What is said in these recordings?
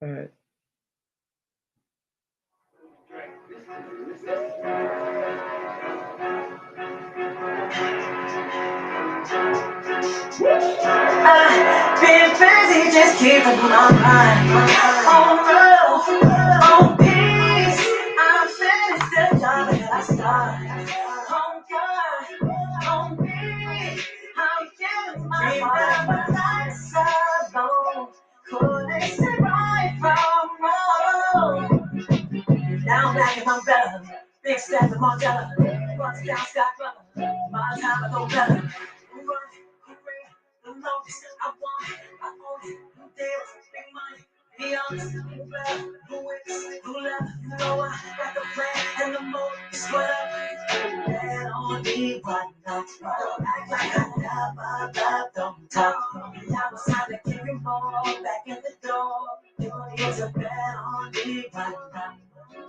But I've been busy just keeping my mind on love, on peace. I'm finished the job that I started. On God, on me, I'm giving my heart. Remember nights alone, couldn't see right from wrong. Now I'm back in my bed, big step in my gut. Bust down, Scott Butler, my time I go better. The longest I want it, I own it. Who deals, big money, be honest. Who better, who wins, who left, you know I got the plan and the motive. Sweat up, bet on me, but not tomorrow. Act like I never left on top. Now it's time to give you more back in the door. You need to bet on me, but not.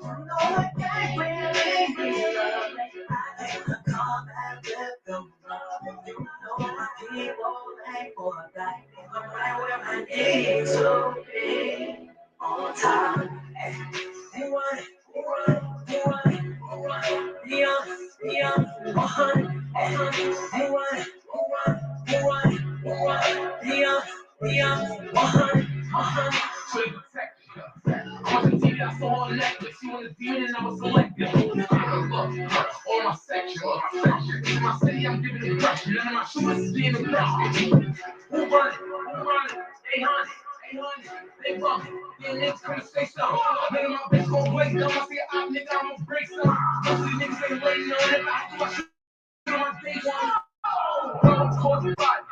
You know I can't really be loved. I came to come and lift them up. You know my people ain't for that. I'm right where I need to be. On time. Who want it? Who want it? Who want it? Who want it? Beyond, 100, 100. Who want it? Who want it? Who want it? Who want it? Beyond, 100, 100. On the TV, I saw her necklace. She wanted to demon and I was selective. All my section. In my city, I'm giving it pressure. None of my shooters is being aggressive. Who run it? Who run it? 800. 800. They bump it. Then niggas come say something. Nigga, my bitch gon' play dumb. I see an op, nigga, I'ma break something. Most of these niggas ain't waiting on it. I do my shit on my day one. Bro, cause the body.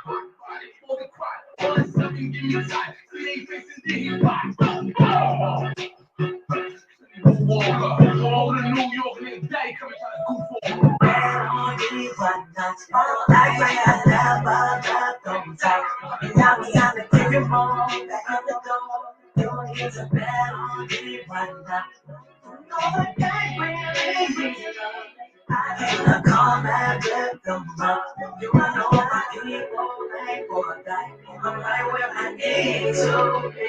For the cry. All that stuff can give me tight. See they facing then he fight. All the New York niggas, daddy coming trying to goof on. Bad on me, but not tomorrow. Act like I never left on top. Now it's time to give you more back at the door. You need to bet on me, but not. You know I can't really be loved. I came to come and lift them up. You know my people ain't for that. I'm right where I need to be.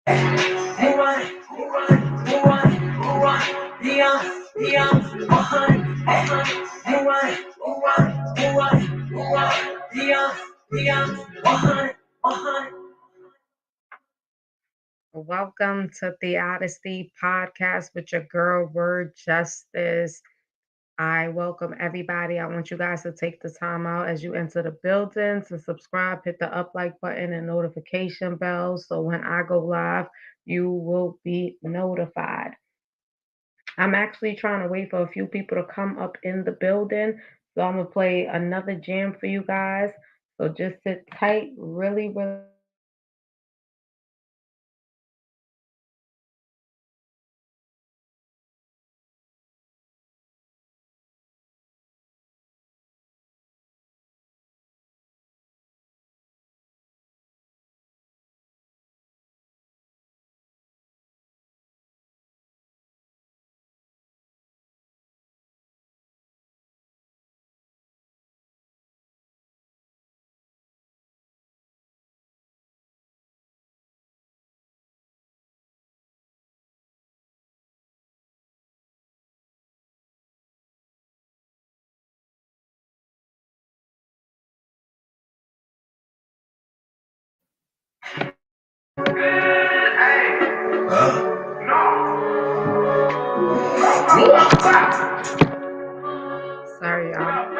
Who want it? Who want it? Who want it? Who want it? Beyond, 100, 100. Who want it? Who want it? Who want it? Who want it? Beyond, 100, 100. welcome to the Odyssey podcast with your girl, Word Justice. I welcome everybody. I want you guys to take the time out as you enter the building to subscribe, hit the up like button and notification bell. So when I go live, you will be notified. I'm actually trying to wait for a few people to come up in the building. So I'm going to play another jam for you guys. So just sit tight, really, really. Sorry, y'all.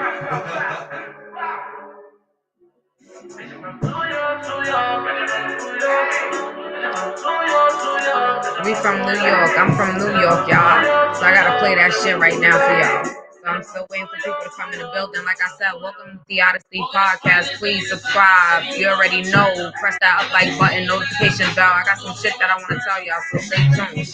We from New York. I'm from New York, y'all. So I gotta play that shit right now for y'all. So I'm still waiting for people to come in the building. Like I said, welcome to the Odyssey podcast. Please subscribe. You already know. Press that up like button, notification bell. I got some shit that I want to tell y'all, so stay tuned.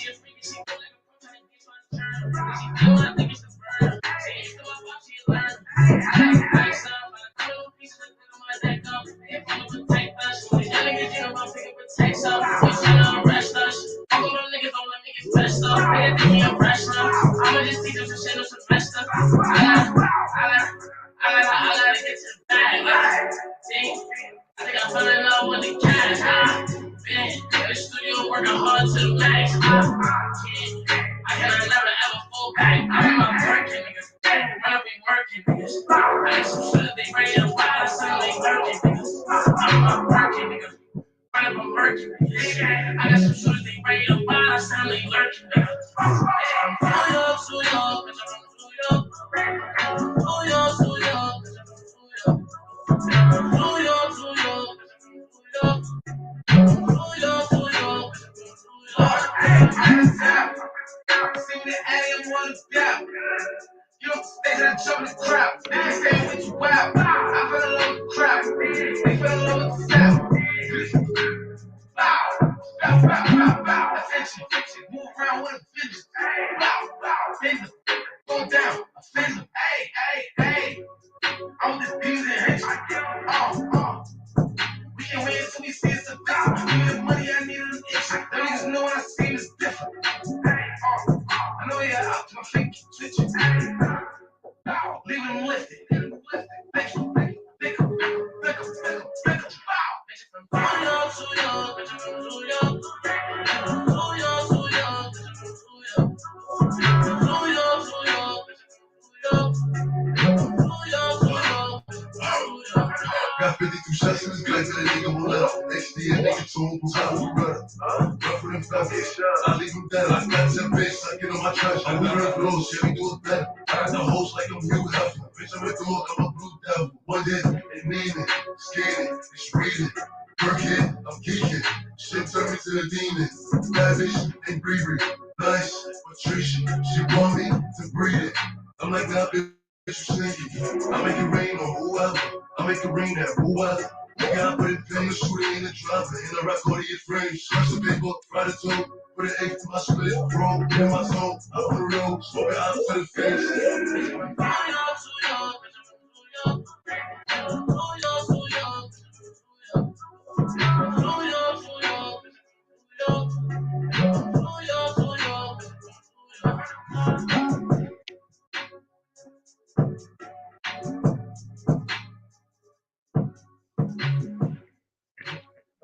I think I fell in love with the cash. working hard to the max. I cannot never ever fall back. I'm not working, niggas. When I be working, niggas. I got some shit they ready to ride. I sound like working, niggas. I'm not working, niggas. Run up a Mercury. I got some shooters, they ready to ride. I sound like lurking, niggas. I'm New York, New York, bitch, I'm from New York. New York, New York, bitch, I'm from New York. New York, New York, bitch, I'm from New York. New York, New York, bitch, I'm from New York. See me the alley, I'm on the gap. You don't stay that jump the crowd. They stay with you out. I fell in love with the crowd. They fell in love with the sound. Bow, bow, bow, bow, bow. Attention, attention. Move around with a vengeance. Bow, bow, fender. Go down, offender. Hey, hey, hey. I'm just beating and henching. We can win until we see it's a victim. Give me the money, I need an itch. Them niggas know when I see it's different. I know you're out, my feet keep twitching. Leave them lifted. Pick 'em, pick 'em, pick 'em, pick 'em, pick 'em, pick 'em. Bitch, from New York, New York, bitch, I'm from New York. New York, New York, bitch, I'm from New York. New York, New York, bitch, I'm from New York. New York, New York, bitch, I'm from New York. Got 52 shots in this gun to the nigga won't let up. Next to your nigga told who's out with brother. Run for them fellas. I leave them dead. I got 10 bitch. I get on my trash. I wear her clothes. Shit, we do it better. I got the host like I'm Hugh Hefner. Bitch, I'm a dog. I'm a blue devil. One hit, they mean it. Scared it. It's reading. Work it. I'm geeking. Shit turned me to a demon. Lavish and Bree. Nice. Patricia. She want me to breathe it. I'm like that bitch you singing. I make it rain on whoever. I make it rain at whoever. Nigga, I put it in the shooter in the driver. In the rock audio frame. Scratch the paper. Fry the toe. Put an egg to my split. Bro, in my zone. I'm on the road. Smoking out to the finish. New York, New York, New York. New York, New York, New York. New York, New York, New York. New York, New York, New York.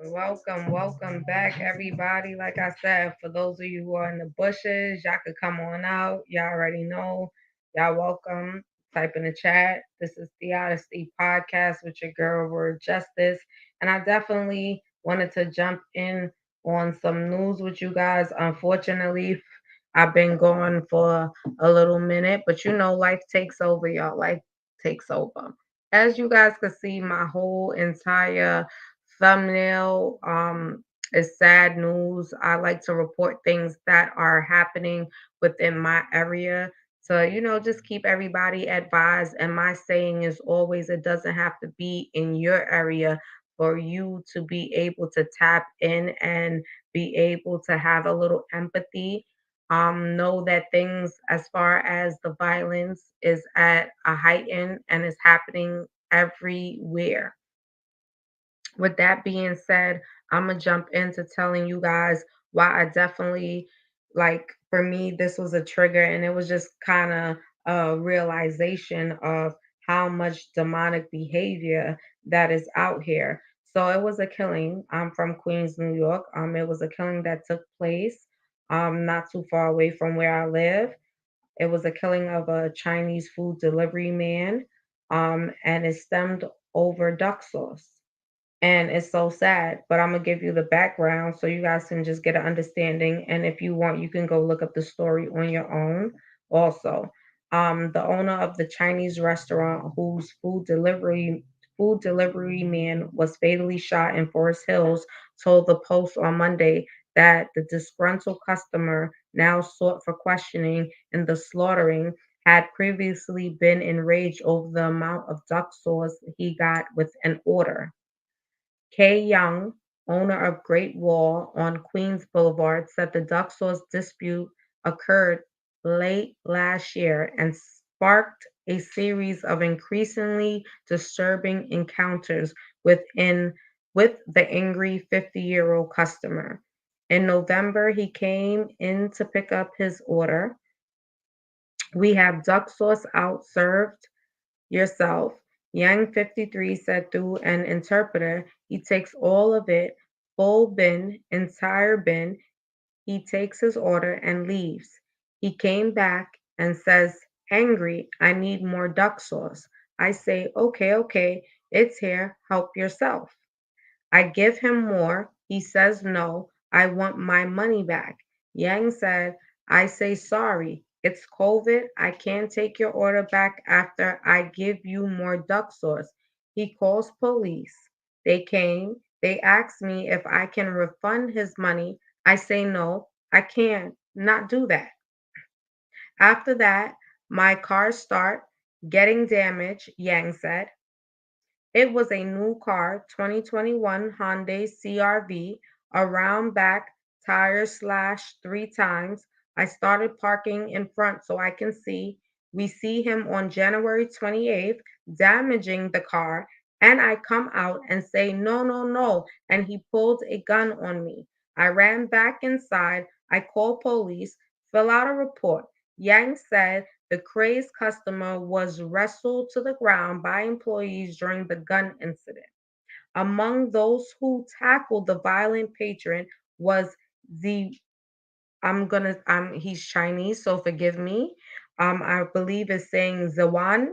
Welcome, welcome back, everybody. Like I said, for those of you who are in the bushes, y'all could come on out. Y'all already know. Y'all welcome. Type in the chat. This is the Honesty Podcast with your girl, Word Justice. And I definitely wanted to jump in on some news with you guys. Unfortunately, I've been gone for a little minute, but you know, life takes over, y'all. Life takes over. As you guys can see, my whole entire thumbnail is sad news. I like to report things that are happening within my area to, just keep everybody advised. And my saying is always it doesn't have to be in your area for you to be able to tap in and be able to have a little empathy. Know that things as far as the violence is at a heighten and is happening everywhere. With that being said, I'm gonna jump into telling you guys why I definitely like for me this was a trigger and it was just kind of a realization of how much demonic behavior that is out here. So it was a killing. I'm from Queens, New York. It was a killing that took place not too far away from where I live. It was a killing of a Chinese food delivery man, and it stemmed over duck sauce. And it's so sad, but I'm gonna give you the background so you guys can just get an understanding. And if you want, you can go look up the story on your own also. The owner of the Chinese restaurant whose food delivery man was fatally shot in Forest Hills told the Post on Monday that the disgruntled customer now sought for questioning in the slaughtering had previously been enraged over the amount of duck sauce he got with an order. Kay Young, owner of Great Wall on Queens Boulevard, said the duck sauce dispute occurred late last year and sparked a series of increasingly disturbing encounters with the angry 50-year-old customer. In November, he came in to pick up his order. We have duck sauce out served yourself. Yang 53 said through an interpreter, he takes all of it. full bin, entire bin. He takes his order and leaves. He came back and says, angry, I need more duck sauce. I say, okay, okay, it's here, help yourself. I give him more. He says no, I want my money back. Yang said, I say sorry. It's COVID. I can't take your order back after I give you more duck sauce. He calls police. They came. They asked me if I can refund his money. I say no, I can't not do that. After that, my car start getting damaged, Yang said. It was a new car, 2021 Hyundai CRV, around back, tires slashed 3 times. I started parking in front so I can see. We see him on January 28th damaging the car, and I come out and say, no, no, no. And he pulled a gun on me. I ran back inside. I called police, fill out a report. Yang said the crazed customer was wrestled to the ground by employees during the gun incident. Among those who tackled the violent patron was the he's Chinese, so forgive me. I believe it's saying Zawan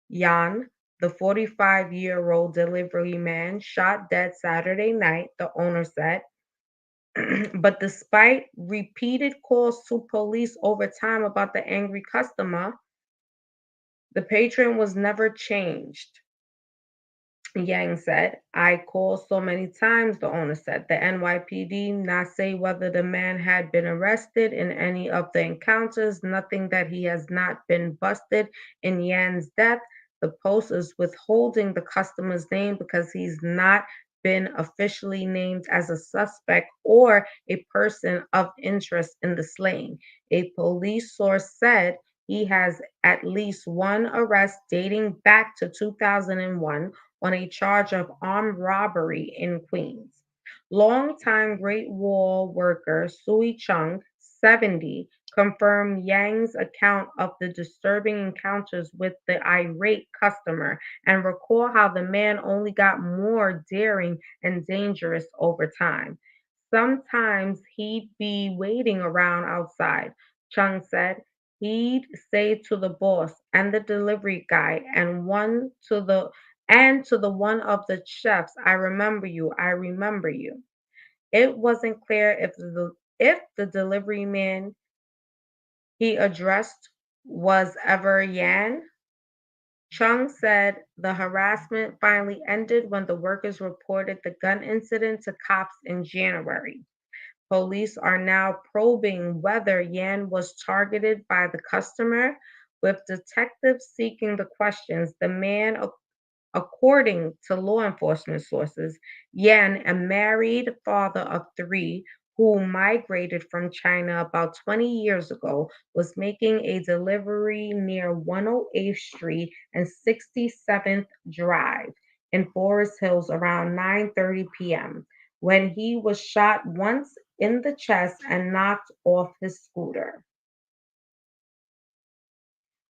Yan, the 45-year-old delivery man, shot dead Saturday night, the owner said. But despite repeated calls to police over time about the angry customer, the patron was never changed. Yang said, I called so many times, the owner said. The NYPD not say whether the man had been arrested in any of the encounters, nothing that he has not been busted in Yan's death. The post is withholding the customer's name because he's not been officially named as a suspect or a person of interest in the slaying. A police source said he has at least one arrest dating back to 2001 on a charge of armed robbery in Queens. Longtime Great Wall worker Sui Chung, 70, confirmed Yang's account of the disturbing encounters with the irate customer and recall how the man only got more daring and dangerous over time. Sometimes he'd be waiting around outside, Chung said. He'd say to the boss and the delivery guy and to the one of the chefs, I remember you, I remember you. It wasn't clear if the delivery man he addressed was ever Yan. Chung said the harassment finally ended when the workers reported the gun incident to cops in January. Police are now probing whether Yan was targeted by the customer, with detectives seeking the questions. The man, according to law enforcement sources, Yan, a married father of three who migrated from China about 20 years ago, was making a delivery near 108th Street and 67th Drive in Forest Hills around 9:30 p.m. when he was shot once in the chest and knocked off his scooter.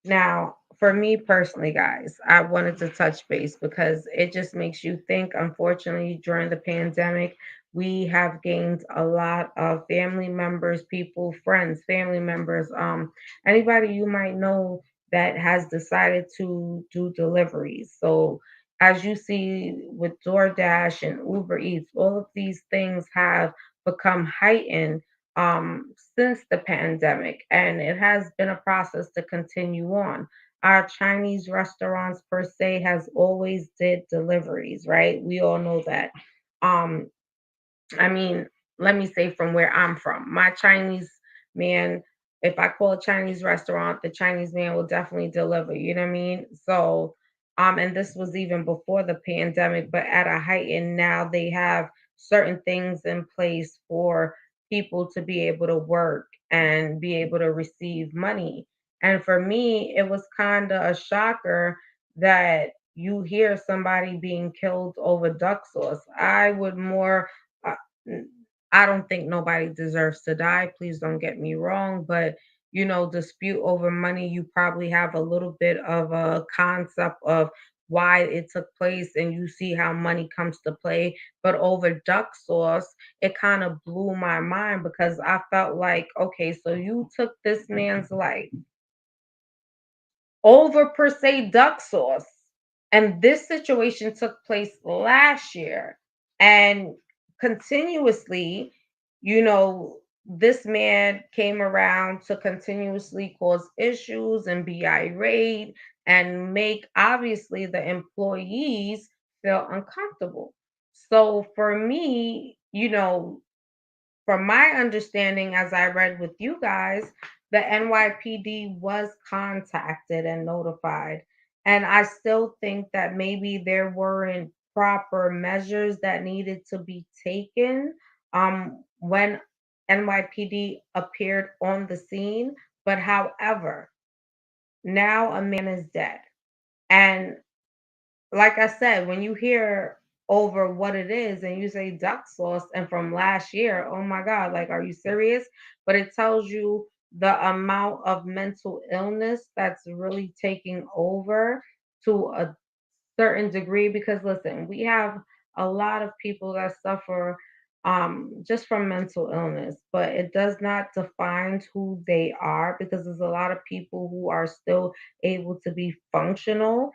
Now, for me personally, guys, I wanted to touch base because it just makes you think. Unfortunately, during the pandemic, we have gained a lot of family members, people, friends, family members, anybody you might know that has decided to do deliveries. So, as you see with DoorDash and Uber Eats, all of these things have become heightened since the pandemic, and it has been a process to continue on. Our Chinese restaurants per se has always did deliveries, right? We all know that. Um, I mean, let me say from where I'm from. My Chinese man, if I call a Chinese restaurant, the Chinese man will definitely deliver. You know what I mean? So, and this was even before the pandemic, but at a height, and now they have certain things in place for people to be able to work and be able to receive money. And for me, it was kind of a shocker that you hear somebody being killed over duck sauce. I would more uh, I don't think nobody deserves to die. Please don't get me wrong, but dispute over money, you probably have a little bit of a concept of why it took place and you see how money comes to play. But over duck sauce, it kind of blew my mind because I felt like, okay, so you took this man's life over per se duck sauce. And this situation took place last year. And continuously, this man came around to continuously cause issues and be irate and make obviously the employees feel uncomfortable. So for me, from my understanding, as I read with you guys, the NYPD was contacted and notified. And I still think that maybe there weren't proper measures that needed to be taken when NYPD appeared on the scene. But however, now a man is dead. And like I said, when you hear over what it is and you say duck sauce and from last year, oh my God, like, are you serious? But it tells you the amount of mental illness that's really taking over to a certain degree because listen, we have a lot of people that suffer just from mental illness, but it does not define who they are because there's a lot of people who are still able to be functional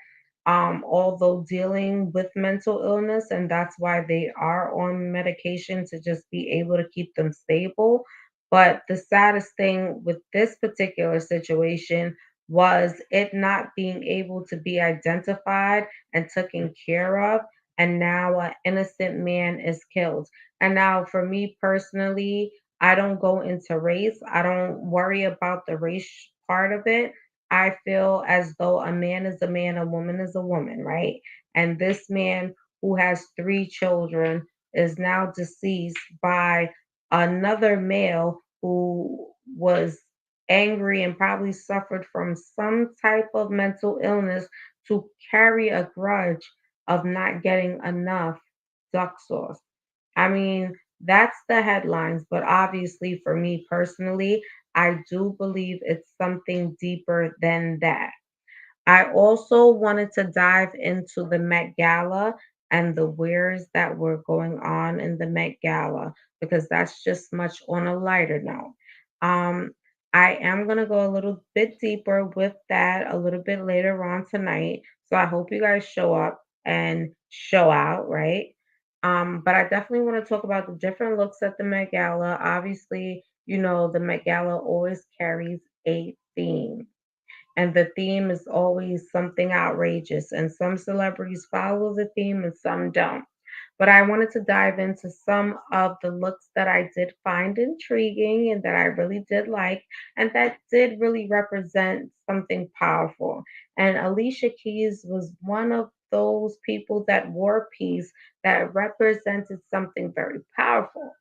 although dealing with mental illness, and that's why they are on medication to just be able to keep them stable. But the saddest thing with this particular situation was it not being able to be identified and taken care of. And now an innocent man is killed. And now, for me personally, I don't go into race. I don't worry about the race part of it. I feel as though a man is a man, a woman is a woman, right? And this man who has three children is now deceased by another male who was angry and probably suffered from some type of mental illness to carry a grudge of not getting enough duck sauce. I mean, that's the headlines, but obviously for me personally, I do believe it's something deeper than that. I also wanted to dive into the Met Gala and the wares that were going on in the Met Gala because that's just much on a lighter note. Um, I am going to go a little bit deeper with that a little bit later on tonight. So I hope you guys show up and show out, right? But I definitely want to talk about the different looks at the Met Gala. Obviously, the Met Gala always carries a theme and the theme is always something outrageous. And some celebrities follow the theme and some don't. But I wanted to dive into some of the looks that I did find intriguing and that I really did like, and that did really represent something powerful. And Alicia Keys was one of those people that wore a piece that represented something very powerful.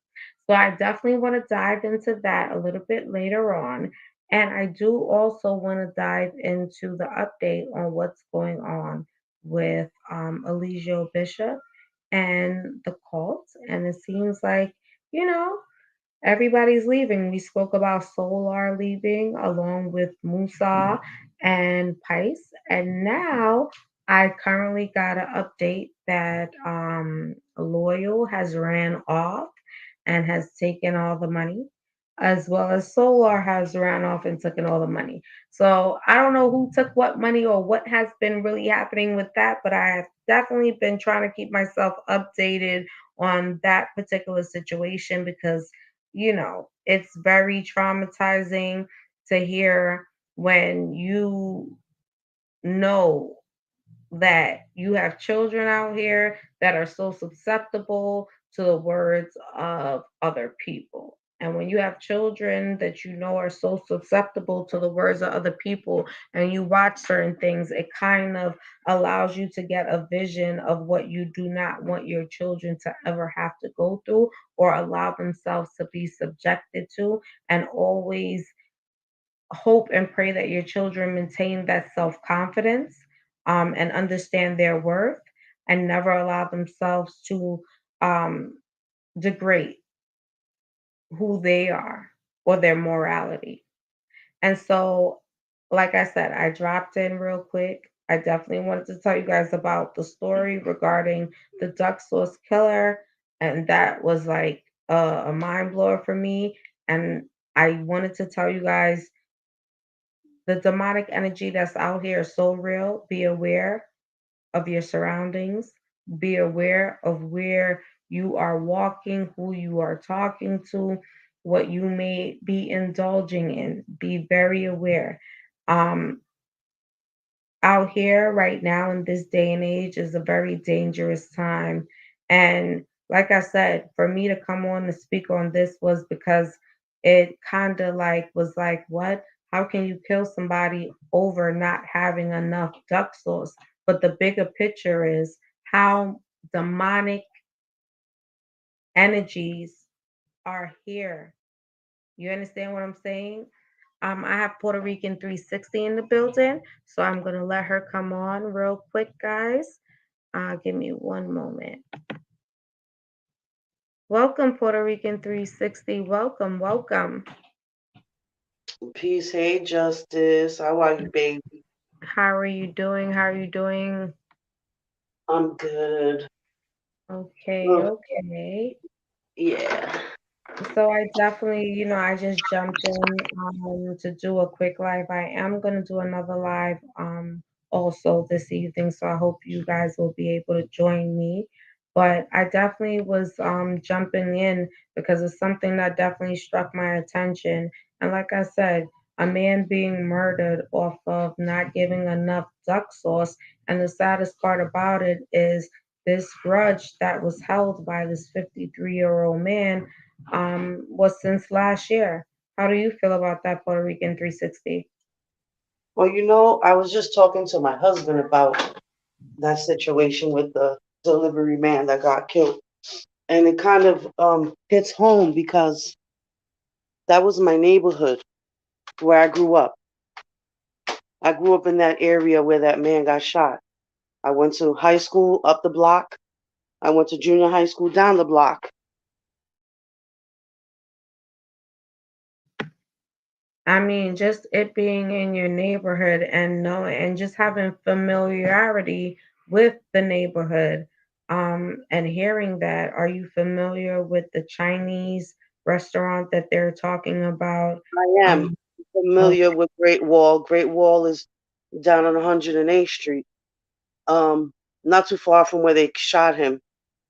So I definitely want to dive into that a little bit later on. And I do also want to dive into the update on what's going on with Eligio Bishop and the cult. And it seems like, you know, everybody's leaving. We spoke about Solar leaving along with Musa and Pice. And now I currently got an update that Loyal has ran off and has taken all the money, as well as Solar has ran off and taken all the money. So I don't know who took what money or what has been really happening with that, but I have definitely been trying to keep myself updated on that particular situation because it's very traumatizing to hear when you know that you have children out here that are so susceptible to the words of other people. And when you have children that you know are so susceptible to the words of other people and you watch certain things, it kind of allows you to get a vision of what you do not want your children to ever have to go through or allow themselves to be subjected to, and always hope and pray that your children maintain that self confidence and understand their worth and never allow themselves to um, degrade who they are or their morality. And so, like I said, I dropped in real quick. I definitely wanted to tell you guys about the story regarding the duck sauce killer, and that was like a mind blower for me. And I wanted to tell you guys the demonic energy that's out here is so real. Be aware of your surroundings, be aware of where you are walking, who you are talking to, what you may be indulging in. Be very aware. Um, Out here right now in this day and age is a very dangerous time. And like I said, for me to come on and speak on this was because it kind of like was like, what? How can you kill somebody over not having enough duck sauce? But the bigger picture is how demonic energies are here. You understand what I'm saying? I have Puerto Rican 360 in the building, so I'm gonna let her come on real quick, guys. Give me one moment. Welcome, Puerto Rican 360. Welcome, welcome. Peace, hey Justice. How are you, baby? How are you doing? How are you doing? I'm good. Okay, Oh, okay. yeah. So I definitely, I just jumped in to do a quick live. I am gonna do another live also this evening, so I hope you guys will be able to join me. But I definitely was jumping in because it's something that definitely struck my attention. And like I said, a man being murdered off of not giving enough duck sauce. And the saddest part about it is this grudge that was held by this 53-year-old man was since last year. How do you feel about that, Puerto Rican 360? Well, I was just talking to my husband about that situation with the delivery man that got killed. And it kind of hits home because that was my neighborhood where I grew up. I grew up in that area where that man got shot. I went to high school up the block. I went to junior high school down the block. I mean, just it being in your neighborhood and knowing and just having familiarity with the neighborhood, and hearing that. Are you familiar with the Chinese restaurant that they're talking about? I am Um, oh, familiar with Great Wall. Great Wall is down on 108th Street. Not too far from where they shot him.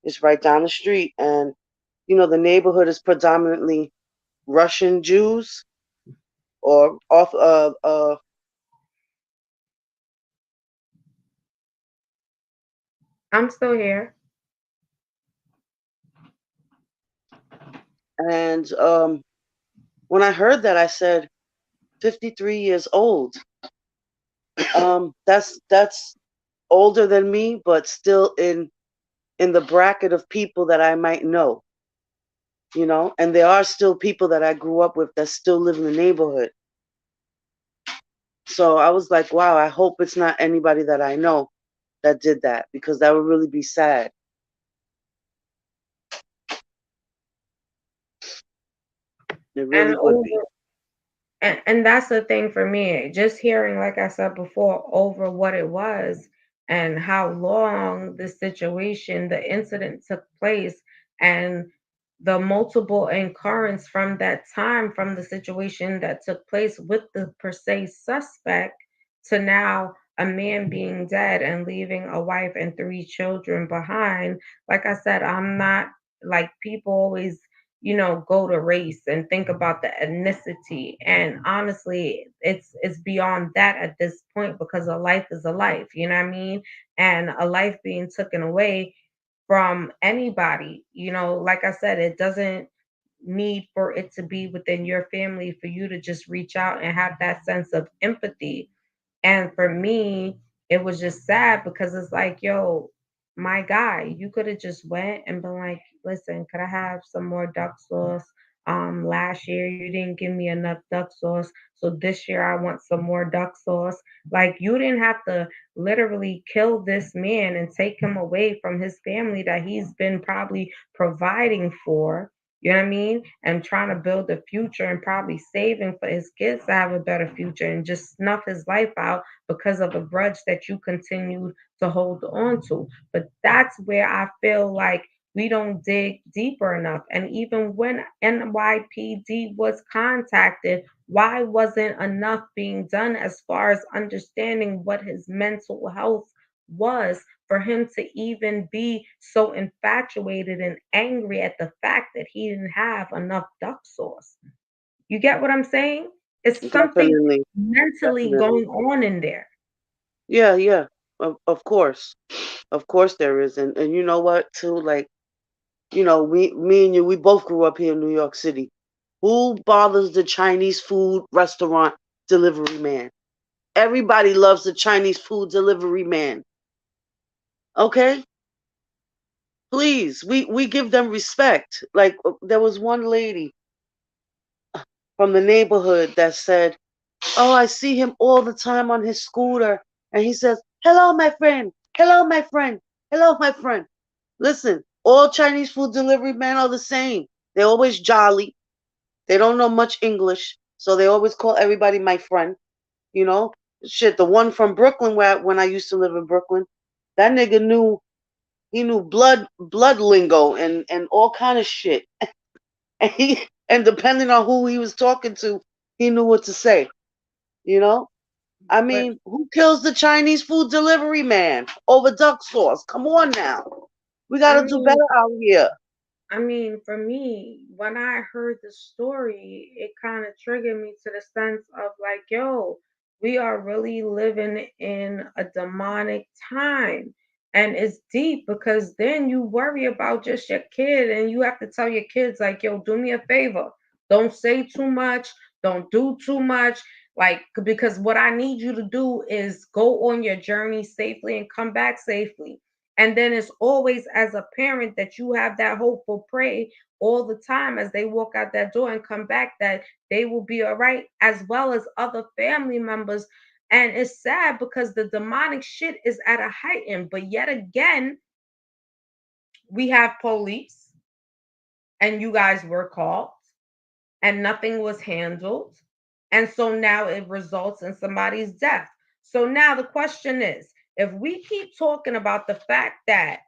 It's right down the street, and the neighborhood is predominantly Russian Jews or off I'm still here. and when I heard that, I said 53 years old. That's older than me, but still in the bracket of people that I might know. And there are still people that I grew up with that still live in the neighborhood. So I was like, wow, I hope it's not anybody that I know that did that, because that would really be sad. It And really would be. over and that's the thing for me, just hearing, like I said before, over what it was and how long the situation, the incident took place, and the multiple occurrence from that time, from the situation that took place with the per se suspect to now a man being dead and leaving a wife and three children behind. Like I said, I'm not like people always go to race and think about the ethnicity, and honestly it's beyond that at this point, because a life is a life, you know what I mean? And a life being taken away from anybody, like I said, it doesn't need for it to be within your family for you to just reach out and have that sense of empathy. And for me, it was just sad because it's like, yo, my guy, you could have just went and been like, listen, could I have some more duck sauce? Last year you didn't give me enough duck sauce, so this year I want some more duck sauce. Like, you didn't have to literally kill this man and take him away from his family that he's been probably providing for. You know what I mean? And trying to build a future and probably saving for his kids to have a better future and just snuff his life out because of a grudge that you continued to hold on to. But that's where I feel like we don't dig deeper enough. And even when NYPD was contacted, why wasn't enough being done as far as understanding what his mental health was for him to even be so infatuated and angry at the fact that he didn't have enough duck sauce? You get what I'm saying? It's something Definitely, mentally definitely. going on in there. Yeah, yeah. Of course. Of course there is. And you know what too? Like, we me and you, we both grew up here in New York City. Who bothers the Chinese food restaurant delivery man? Everybody loves the Chinese food delivery man. Okay? Please, we give them respect. Like there was one lady from the neighborhood that said, "Oh, I see him all the time on his scooter and he says, 'Hello, my friend. Hello, my friend. Hello, my friend.'" Listen, all Chinese food delivery men are the same. They're always jolly. They don't know much English, so they always call everybody my friend. You know, shit. The one from Brooklyn, where when I used to live in Brooklyn, that nigga knew he knew blood lingo and all kind of shit. And depending on who he was talking to, he knew what to say. You know, I But mean, who kills the Chinese food delivery man over duck sauce? Come on now, we I gotta do mean, better out here. for me, when I heard the story, it kind of triggered me to the sense of like, yo, we are really living in a demonic time. And it's deep because then you worry about just your kid and you have to tell your kids, like, yo, do me a favor. Don't say too much. Don't do too much. Like, because what I need you to do is go on your journey safely and come back safely. And then it's always as a parent that you have that hopeful pray all the time as they walk out that door and come back that they will be all right, as well as other family members. And it's sad because the demonic shit is at a heighten. But yet again, we have police and you guys were called and nothing was handled. And so now it results in somebody's death. So now the question is, if we keep talking about the fact that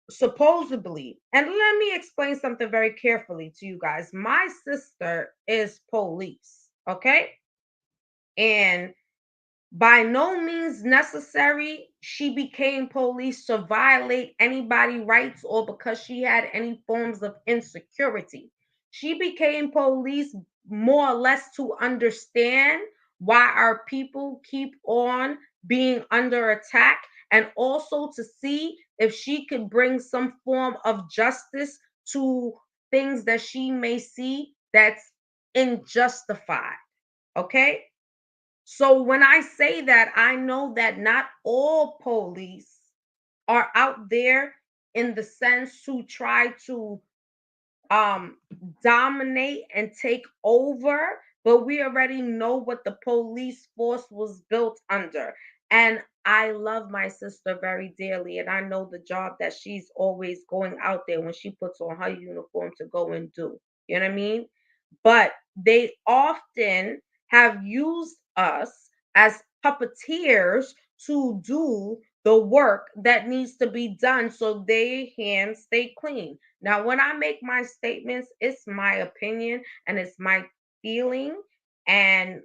supposedly, and let me explain something very carefully to you guys. My sister is police, okay? And by no means necessary, she became police to violate anybody's rights or because she had any forms of insecurity. She became police more or less to understand why our people keep on being under attack and also to see if she could bring some form of justice to things that she may see that's unjustified. Okay? So when I say that, I know that not all police are out there in the sense to try to um dominate and take over, but we already know what the police force was built under. And I love my sister very dearly, and I know the job that she's always going out there when she puts on her uniform to go and do. You know what I mean? But they often have used us as puppeteers to do the work that needs to be done so their hands stay clean. Now, when I make my statements, it's my opinion and it's my feeling, and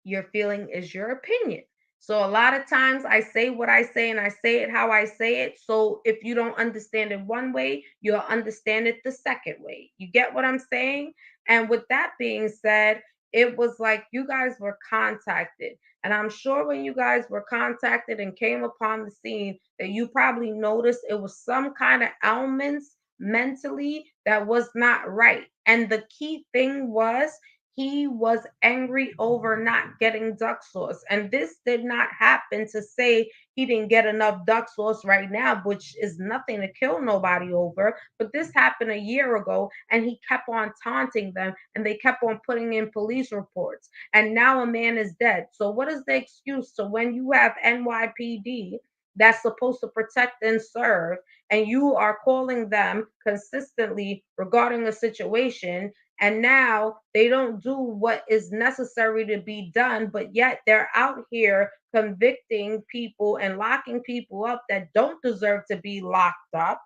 your feeling is your opinion. So, a lot of times I say what I say and I say it how I say it. So, if you don't understand it one way, you'll understand it the second way. You get what I'm saying? And with that being said, it was like you guys were contacted. And I'm sure when you guys were contacted and came upon the scene, that you probably noticed it was some kind of ailments mentally that was not right. And the key thing was he was angry over not getting duck sauce. And this did not happen to say he didn't get enough duck sauce right now, which is nothing to kill nobody over. But this happened a year ago, and he kept on taunting them, and they kept on putting in police reports. And now a man is dead. So, what is the excuse to when you have NYPD that's supposed to protect and serve? and you are calling them consistently regarding a situation, and now they don't do what is necessary to be done, but yet they're out here convicting people and locking people up that don't deserve to be locked up,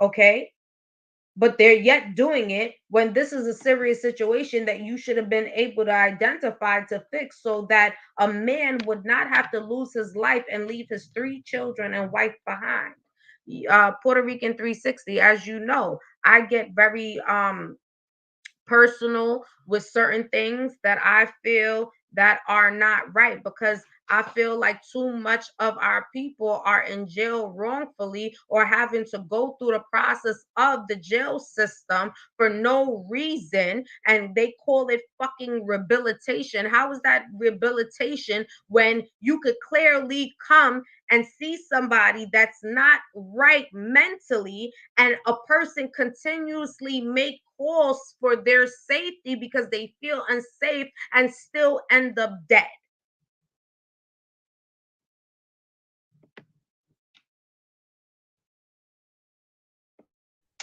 okay? But they're yet doing it when this is a serious situation that you should have been able to identify to fix, so that a man would not have to lose his life and leave his three children and wife behind. Puerto Rican 360, as you know, I get very personal with certain things that I feel that are not right, because I feel like too much of our people are in jail wrongfully or having to go through the process of the jail system for no reason, and they call it fucking rehabilitation. How is that rehabilitation when you could clearly come and see somebody that's not right mentally, and a person continuously make calls for their safety because they feel unsafe and still end up dead?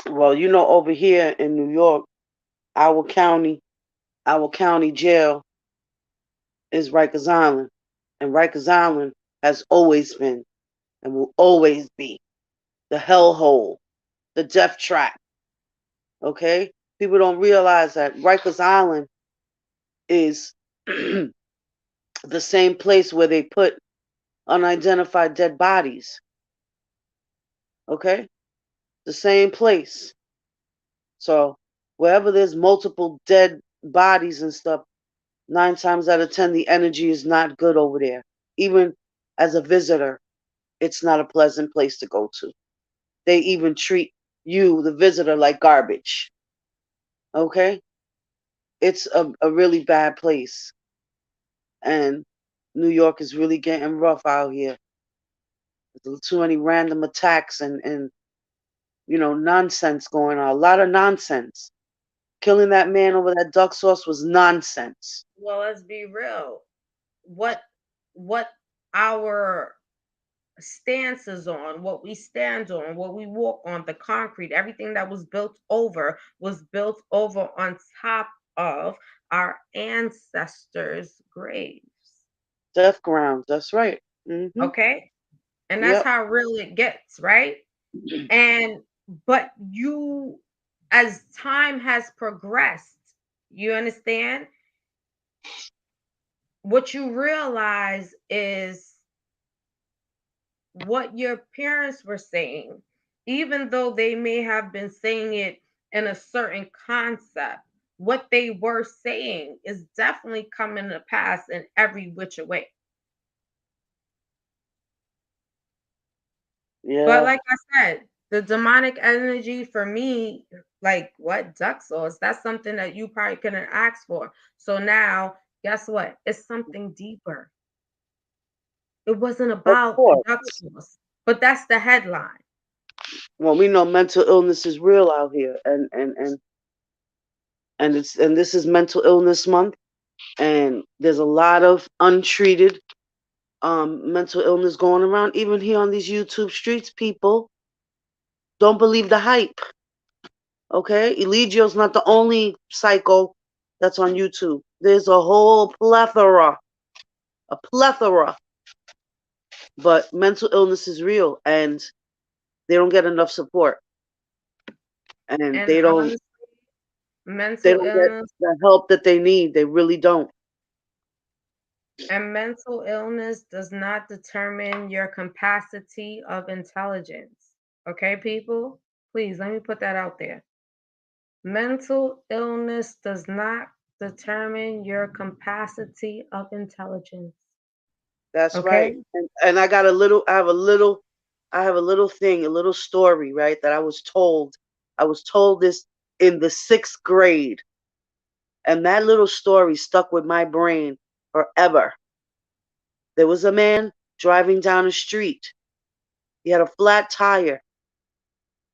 Well, over here in New York, our county, our county jail is Rikers Island, and Rikers Island has always been and will always be the hellhole, the death trap. Okay, people don't realize that Rikers Island is the same place where they put unidentified dead bodies. Okay, the same place. So wherever there's multiple dead bodies and stuff, 9 times out of 10, the energy is not good over there. Even as a visitor, it's not a pleasant place to go to. They even treat you, the visitor, like garbage. Okay? It's a really bad place. And New York is really getting rough out here. There's too many random attacks and nonsense going on. A lot of nonsense. Killing that man over that duck sauce was nonsense. Well, let's be real. What our stances on, what we stand on, what we walk on, the concrete, everything that was built over on top of our ancestors' graves. Death grounds. That's right. Okay? And that's Yep. how real it gets, right? And but you, as time has progressed, you understand, what you realize is what your parents were saying, even though they may have been saying it in a certain concept, what they were saying is definitely coming to pass in every which way. But Yeah. like I said, the demonic energy for me, like what duck sauce, that's something that you probably couldn't ask for. So now, guess what? It's something deeper. It wasn't Of about the duck course. sauce, but that's the headline. Well, we know mental illness is real out here, and this is Mental Illness Month, and there's a lot of untreated mental illness going around, even here on these YouTube streets. People don't believe the hype. Okay, Eligio's not the only psycho that's on YouTube. There's a whole plethora. But mental illness is real, and they don't get enough support, and And honestly, they mental don't get illness the help that they need. They really don't. and mental illness does not determine your capacity of intelligence. Okay, people? Please let me put that out there. Mental illness does not determine your capacity of intelligence. That's right. Okay? And I have a little thing, a little story, right, that I was told. I was told this in the 6th grade. And that little story stuck with my brain forever. There was a man driving down the street. He had a flat tire.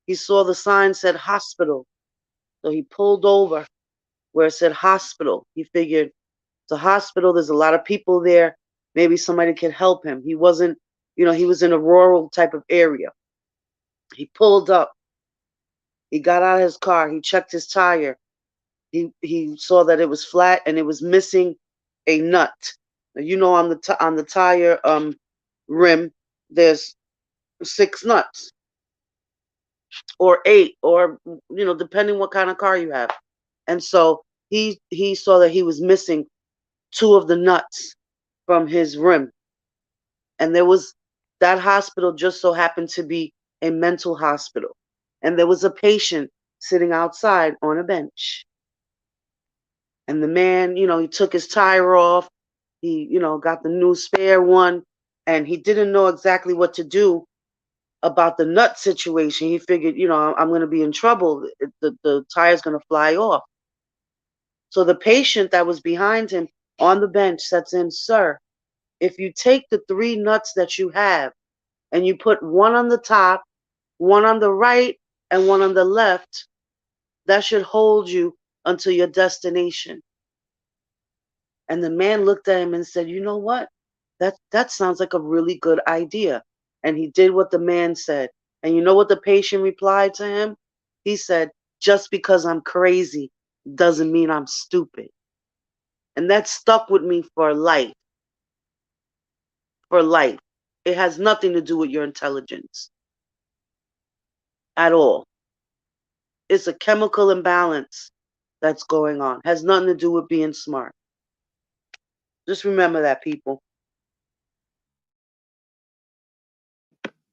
He saw the sign said hospital. So he pulled over where it said hospital. He figured it's a hospital. There's a lot of people there. Maybe somebody can help him. He wasn't, he was in a rural type of area. He pulled up. He got out of his car. He checked his tire. He saw that it was flat and it was missing a nut. Now, on the tire rim, there's 6 nuts or 8, or depending what kind of car you have. And so he saw that he was missing 2 of the nuts from his rim, and there was that hospital just so happened to be a mental hospital, and there was a patient sitting outside on a bench. And the man, he took his tire off. He, got the new spare one, and he didn't know exactly what to do about the nut situation. He figured, I'm going to be in trouble. The tire's going to fly off. So the patient that was behind him on the bench said to him, "Sir, if you take the 3 nuts that you have and you put one on the top, one on the right, and one on the left, that should hold you until your destination." And the man looked at him and said, "You know what? That sounds like a really good idea." And he did what the man said. And you know what the patient replied to him? He said, "Just because I'm crazy doesn't mean I'm stupid." And that stuck with me for life, for life. It has nothing to do with your intelligence at all. It's a chemical imbalance that's going on. Has nothing to do with being smart. Just remember that, people.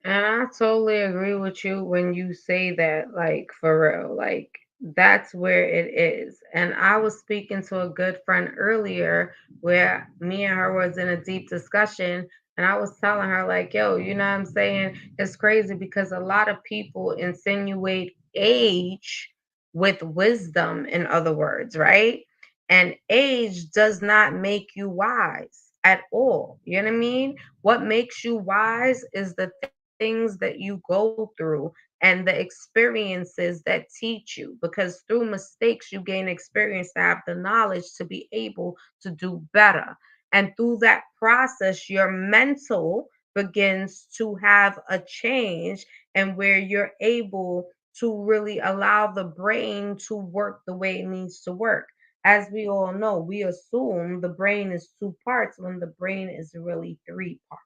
And I totally agree with you when you say that, like, for real. Like, that's where it is. And I was speaking to a good friend earlier where me and her was in a deep discussion. And I was telling her, like, yo, you know what I'm saying? It's crazy because a lot of people insinuate age with wisdom, in other words, right? And age does not make you wise at all. You know what I mean? What makes you wise is the things that you go through and the experiences that teach you, because through mistakes you gain experience to have the knowledge to be able to do better. And through that process, your mental begins to have a change, and where you're able to really allow the brain to work the way it needs to work. As we all know, we assume the brain is 2 parts when the brain is really 3 parts.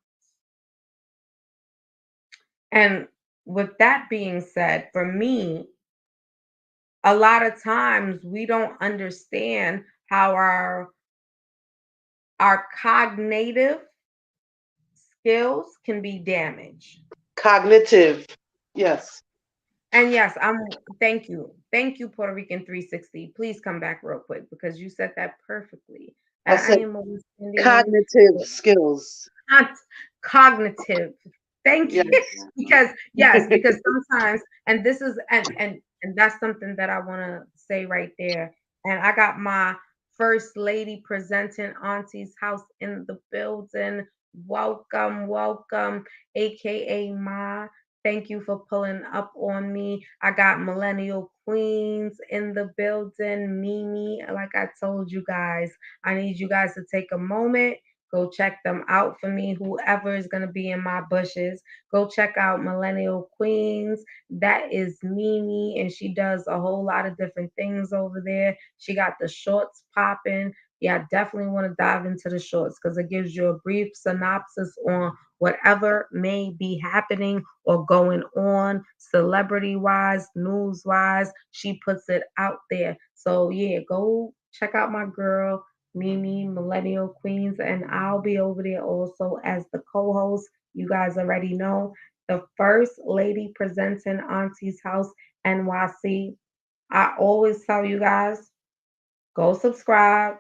And with that being said, for me, a lot of times we don't understand how our cognitive skills can be damaged. Cognitive. Yes. And yes, I'm thank you. Thank you, Puerto Rican 360. Please come back real quick because you said that perfectly. I And I said am a West Indian. cognitive skills. Not cognitive. Thank you. Yes. Because yes, because sometimes, and this is and that's something that I want to say right there. And I got my first lady presenting auntie's house in the building. Welcome, welcome, aka Ma. Thank you for pulling up on me. I got millennial queens in the building. Mimi, like I told you guys, I need you guys to take a moment. Go check them out for me. Whoever is going to be in my bushes, go check out Millennial Queens. That is Mimi, and she does a whole lot of different things over there. She got the shorts popping. Yeah, I definitely want to dive into the shorts because it gives you a brief synopsis on whatever may be happening or going on, celebrity wise, news wise. She puts it out there. So, yeah, go check out my girl Mimi, Millennial Queens, and I'll be over there also as the co host. You guys already know the first lady presenting Auntie's House NYC. I always tell you guys go subscribe,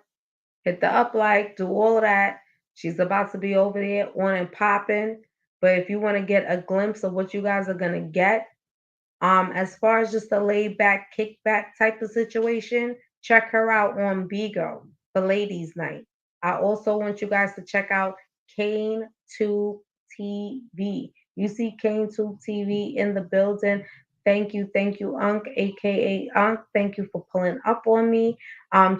hit the up like, do all of that. She's about to be over there on and popping. But if you want to get a glimpse of what you guys are going to get, as far as just a laid back, kickback type of situation, check her out on Bigo for ladies' night. I also want you guys to check out Kane 2 TV. You see Kane 2 TV in the building. Thank you, Unc, aka Unc. Thank you for pulling up on me.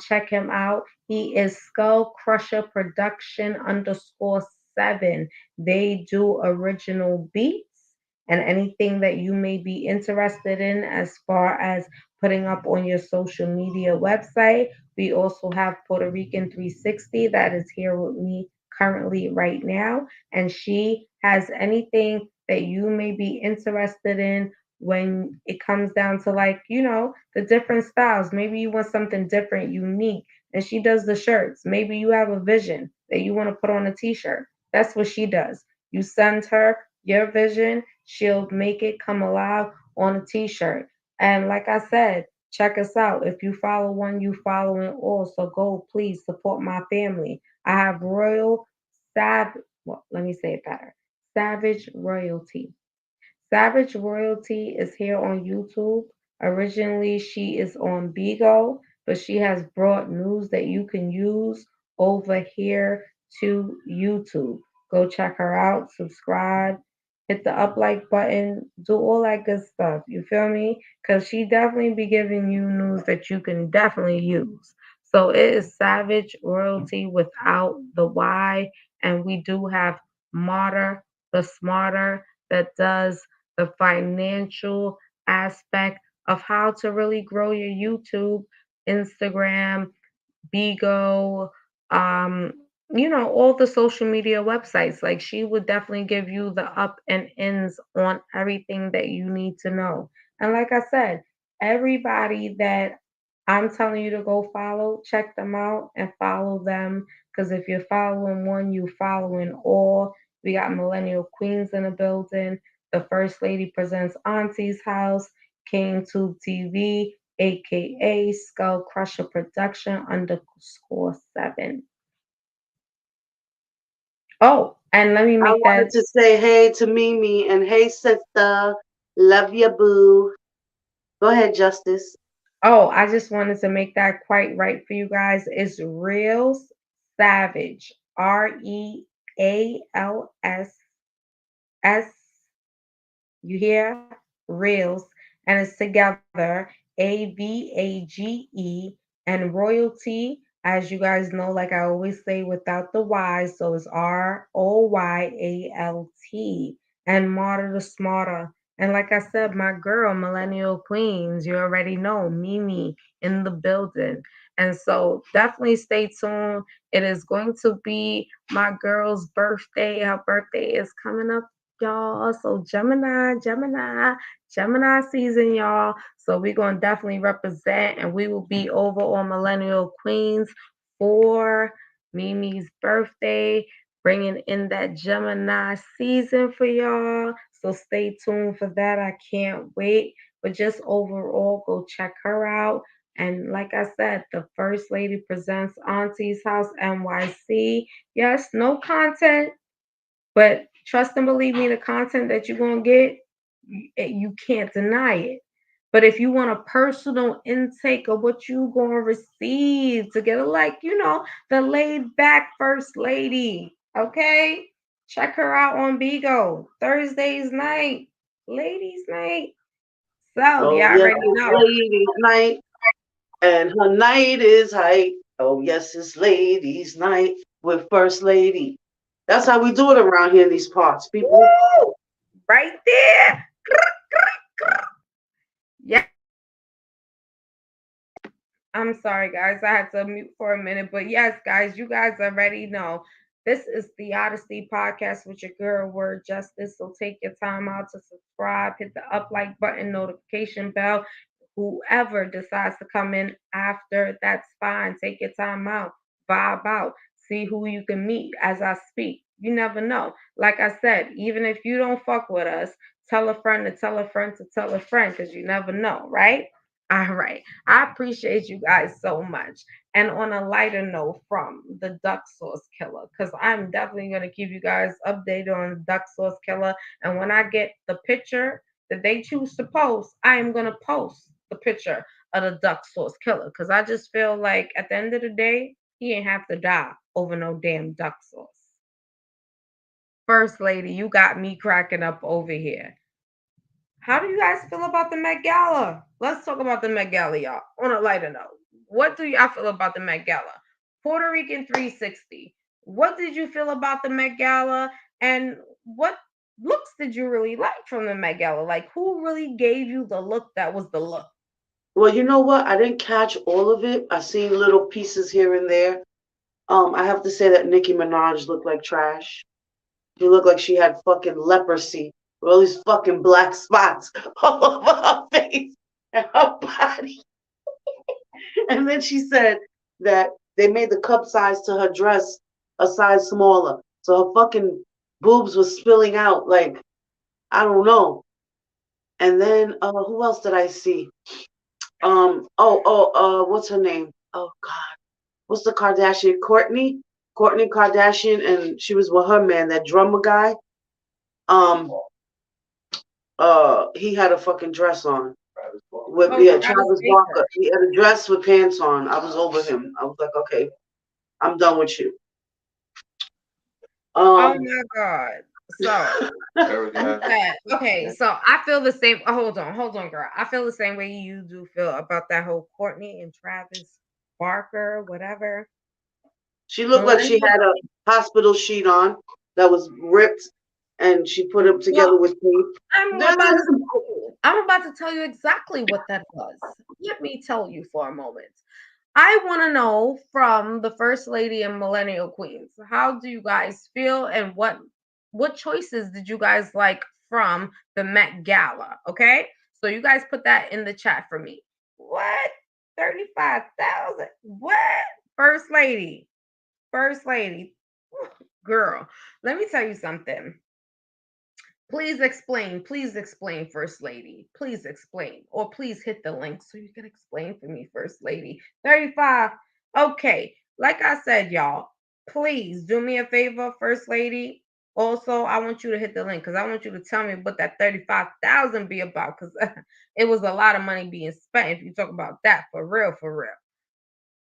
Check him out. He is Skull Crusher Production _7. They do original beats and anything that you may be interested in as far as putting up on your social media website. We also have Puerto Rican 360 that is here with me currently right now, and she has anything that you may be interested in when it comes down to, like, the different styles. Maybe you want something different, unique, and she does the shirts. Maybe you have a vision that you want to put on a t-shirt. That's what she does. You send her your vision, she'll make it come alive on a t-shirt. And like I said, check us out. If you follow one, you following all. So go, please support my family. I have Royal Sav. Well, let me say it better. Savage Royalty. Savage Royalty is here on YouTube. Originally, she is on Bigo, but she has brought news that you can use over here to YouTube. Go check her out, subscribe, hit the up like button, do all that good stuff. You feel me? Because she definitely be giving you news that you can definitely use. So it is Savage Royalty without the Y, and we do have Martyr the Smarter that does the financial aspect of how to really grow your YouTube, Instagram, Bigo, um, all the social media websites. Like, she would definitely give you the up and ins on everything that you need to know. And like I said, everybody that I'm telling you to go follow, check them out and follow them. Because if you're following one, you following all. We got Millennial Queens in the building. The First Lady presents Auntie's House, King Tube TV, aka Skull Crusher Production underscore 7. Oh, and let me I make wanted that. to say hey to Mimi and hey sister, love you boo. Go ahead, Justice. Oh, I just wanted to make that quite right for you guys. It's Reels Savage. REALS. You hear? Reels. And it's together. AVAGE. And royalty, as you guys know, like I always say, without the Y. So it's ROYALT. And Martyr the Smarter. And like I said, my girl, Millennial Queens, you already know, Mimi in the building. And so definitely stay tuned. It is going to be my girl's birthday. Her birthday is coming up, y'all. So Gemini season, y'all. So we're gonna definitely represent, and we will be over on Millennial Queens for Mimi's birthday, bringing in that Gemini season for y'all. So stay tuned for that. I can't wait. But just overall, go check her out. And like I said, the First Lady presents Auntie's House NYC. Yes, no content, but trust and believe me, the content that you're going to get, you can't deny it. But if you want a personal intake of what you're going to receive together, like, the laid back First Lady, okay? Check her out on Bigo. Thursdays night, ladies' night. So, Oh y'all yes, already it's know. ladies' night, and her night is height. Oh yes, it's ladies' night with First Lady. That's how we do it around here in these parts, people. Woo! Right there. I'm sorry, guys. I had to mute for a minute. But yes, guys, you guys already know. This is the Odyssey podcast with your girl, Word Justice. So take your time out to subscribe, hit the up like button, notification bell. Whoever decides to come in after, that's fine. Take your time out, vibe out, see who you can meet as I speak. You never know. Like I said, even if you don't fuck with us, tell a friend to tell a friend to tell a friend, because you never know, right? All right. I appreciate you guys so much. And on a lighter note, from the Duck Sauce Killer, because I'm definitely going to keep you guys updated on the Duck Sauce Killer. And when I get the picture that they choose to post, I am going to post the picture of the Duck Sauce Killer, because I just feel like at the end of the day, he ain't have to die over no damn duck sauce. First Lady, you got me cracking up over here. How do you guys feel about the Met Gala? Let's talk about the Met Gala, y'all. On a lighter note, what do y'all feel about the Met Gala? Puerto Rican 360. What did you feel about the Met Gala? And what looks did you really like from the Met Gala? Like, who really gave you the look that was the look? Well, you know what? I didn't catch all of it. I seen little pieces here and there. I have to say that Nicki Minaj looked like trash. She looked like she had fucking leprosy with all these fucking black spots all over her face and her body. And then she said that they made the cup size to her dress a size smaller. So her fucking boobs was spilling out like, I don't know. And then who else did I see? What's her name? Oh God. What's the Kardashian? Courtney? Courtney Kardashian, and she was with her man, that drummer guy. Um he had a fucking dress on. With Oh, yeah, Travis Travis Baker. Barker. He had a dress with pants on. I was over him. I was like, okay, I'm done with you. Oh Um my God. So that okay, so I feel the same. Hold on, girl. I feel the same way you do feel about that whole Courtney and Travis Barker, whatever. she looked like she Millennial. had a hospital sheet on that was ripped and she put it Well, together with I'm tape. about to tell you. I'm about to tell you exactly what that was. Let me tell you for a moment. I want to know from the First Lady and Millennial Queens, how do you guys feel and what choices did you guys like from the Met Gala? Okay? So you guys put that in the chat for me. What? 35,000? What? First Lady. First Lady. Girl, let me tell you something. Please explain, First Lady. Please explain. Or please hit the link so you can explain for me, First Lady. 35. Okay. Like I said, y'all, please do me a favor, First Lady. Also, I want you to hit the link because I want you to tell me what that 35,000 be about because it was a lot of money being spent if you talk about that for real, for real.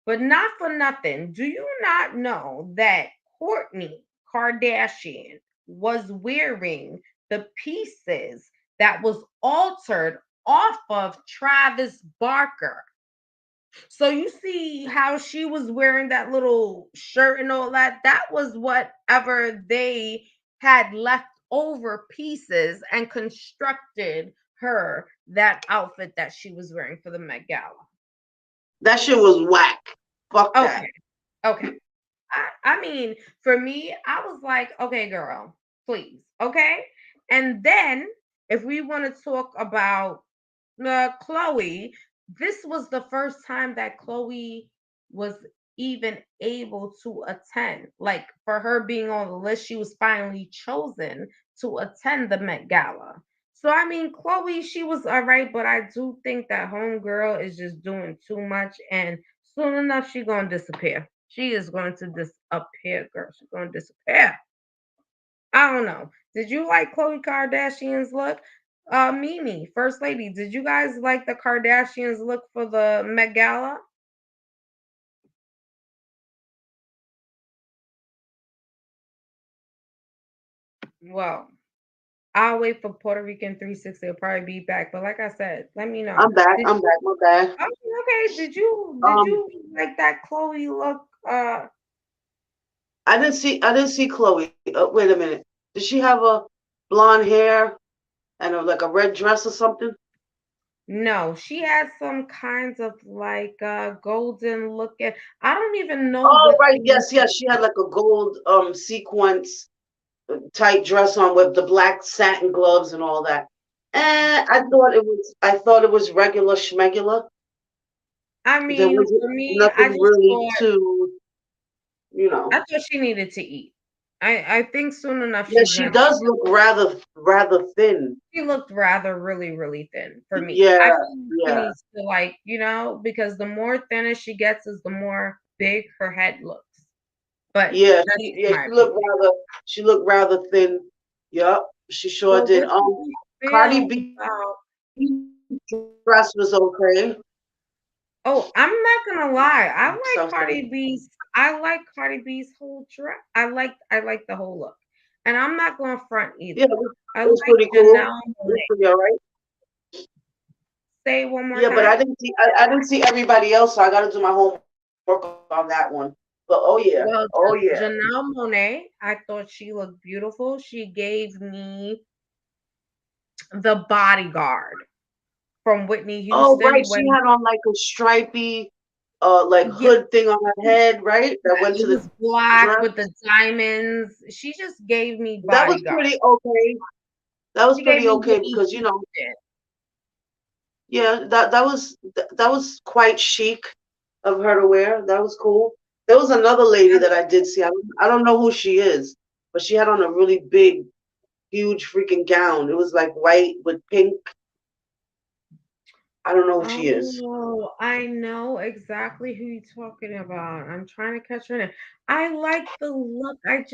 But not for nothing. Do you not know that Courtney Kardashian was wearing the pieces that was altered off of Travis Barker? So you see how she was wearing that little shirt and all that? That was whatever they had left over pieces and constructed her that outfit that she was wearing for the Met Gala. That shit was whack. Fuck that. Okay. Okay. I mean, for me, I was like, okay, girl, please. Okay. And then if we want to talk about Chloe, this was the first time that Chloe was even able to attend. Like for her being on the list, she was finally chosen to attend the Met Gala. So I mean, Chloe, she was all right, but I do think that homegirl is just doing too much, and soon enough, she's gonna disappear. She is going to disappear, girl. She's gonna disappear. I don't know. Did you like Khloe Kardashian's look? Mimi, First Lady, did you guys like the Kardashians' look for the Met Gala? Well, I'll wait for Puerto Rican 360. I'll probably be back. But like I said, let me know. I'm back. Did I'm back. My bad. oh, okay. Did Um, you like that Chloe look? I didn't see Chloe. Wait a minute. Did she have a blonde hair and like a red dress or something? No, she had some kinds of like golden looking. I don't even know Oh, what right. they Yes, yes. She had like a gold sequence tight dress on with the black satin gloves and all that. And I thought it was regular schmegular. I There mean, wasn't for me, nothing really to, you know. I thought she needed to eat. I think soon enough Yeah, she's she gonna. does look rather thin. She looked rather really thin for me. Yeah, I feel she yeah. needs to like because the more thinner she gets, is the more big her head looks. But that's just my opinion. She looked rather thin. Yup, she sure Well, did. what do you Cardi feel B about? dress was okay. Oh, I'm not gonna lie. So so I like Cardi B's whole dress. I like the whole look. And I'm not going front yeah, either. I it was like pretty cool. Janelle It was Monáe. pretty all right. Say it one more Yeah, but time. I didn't see everybody else, so I got to do my homework on that one. But But oh yeah, Well, oh yeah. Janelle Monae, I thought she looked beautiful. She gave me the bodyguard from Whitney Oh right, Houston she when had on like a stripy like yeah, hood thing on her head, right? That went to it the was black dress. with the diamonds. She just gave me That was bodyguard. pretty okay. That was She gave pretty me okay Whitney because Houston. yeah, that was quite chic of her to wear. That was cool. There was another lady that I did see. I don't know who she is, but she had on a really big, huge freaking gown. It was like white with pink. I don't know who she is. Oh, I know exactly who you're talking about. I'm trying to catch her name. I like the look. I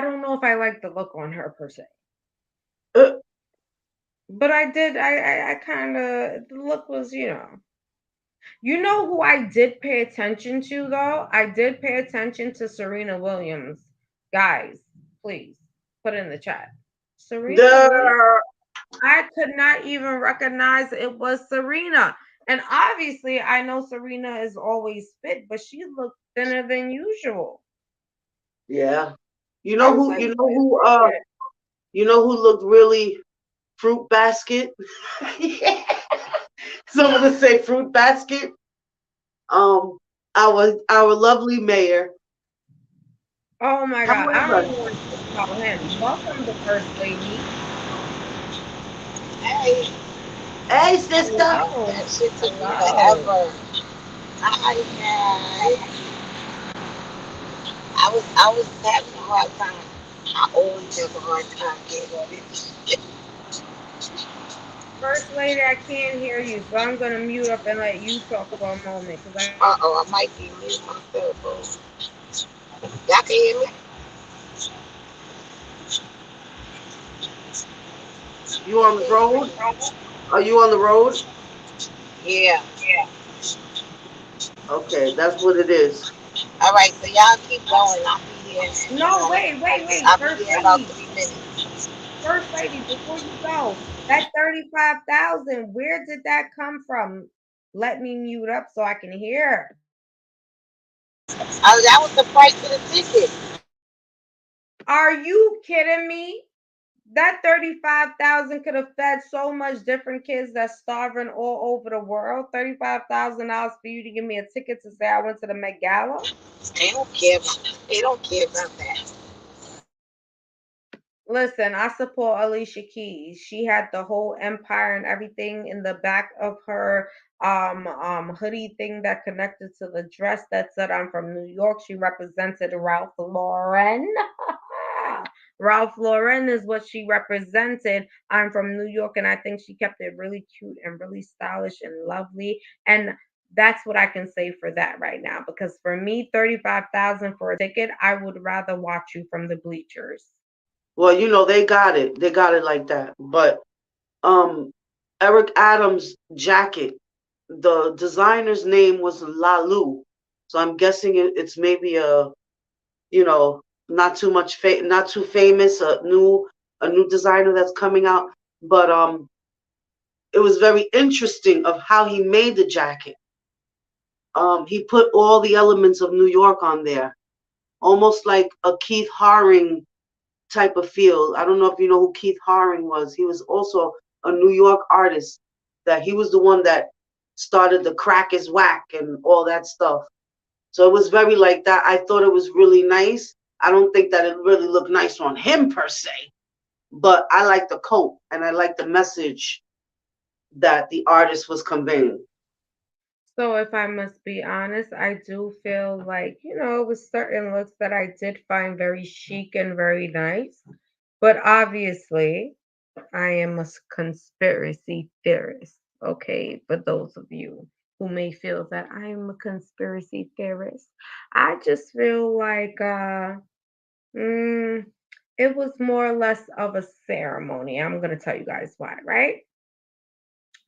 don't know if I like the look on her per se. Uh, But I did, I kind of, the look was, you know who I did pay attention to though? I did pay attention to Serena Williams. Guys, please put it in the chat. Serena Williams. the I could not even recognize it was Serena. And obviously, I know Serena is always fit, but she looked thinner than usual. yeah. I was like, what is wrong You know who looked really fruit basket? Someone to say fruit basket. Um, our lovely mayor. Oh my God. I don't However, even want to talk about him. Welcome, the First Lady. Hey, hey sister, Hello. that shit took me Hello. forever. Hi guys. I was having a hard time. I always have a hard time getting on it. First Lady, I can't hear you, so I'm going to mute up and let you talk for a moment because I Uh oh, I might be muting myself. Y'all can hear me? you on the road? Are you on the road? Yeah. Okay, that's what it is. All right, so y'all keep going. I'll be here. No, wait. I'll be here in about 3 minutes. First Lady, before you go, that 35,000, where did that come from? Let me mute up so I can hear. That was the price of the ticket. Are you kidding me? That 35,000 could have fed so much different kids that's starving all over the world. $35,000 for you to give me a ticket to say I went to the Met Gala. They don't care. They don't care about that. Listen, I support Alicia Keys. She had the whole empire and everything in the back of her hoodie thing that connected to the dress that said I'm from New York. She represented Ralph Lauren. Ralph Lauren is what she represented. I'm from New York, and I think she kept it really cute and really stylish and lovely. And that's what I can say for that right now. Because for me, 35,000 for a ticket, I would rather watch you from the bleachers. Well, they got it. They got it like that. But um, Eric Adams' jacket, the designer's name was Lalu, so I'm guessing it's maybe you know, not too much not too famous, a new designer that's coming out. But it was very interesting of how he made the jacket. He put all the elements of New York on there, almost like a Keith Haring type of feel. I don't know if you know who Keith Haring was. He was also a New York artist. That he was the one that started the crack is whack and all that stuff. So it was very like that. I thought it was really nice. I don't think that it really looked nice on him per se, but I like the coat and I like the message that the artist was conveying. So if I must be honest, I do feel like, it was certain looks that I did find very chic and very nice. But obviously, I am a conspiracy theorist. Okay, for those of you who may feel that I am a conspiracy theorist, I just feel like mm, it was more or less of a ceremony. I'm gonna tell you guys why, right?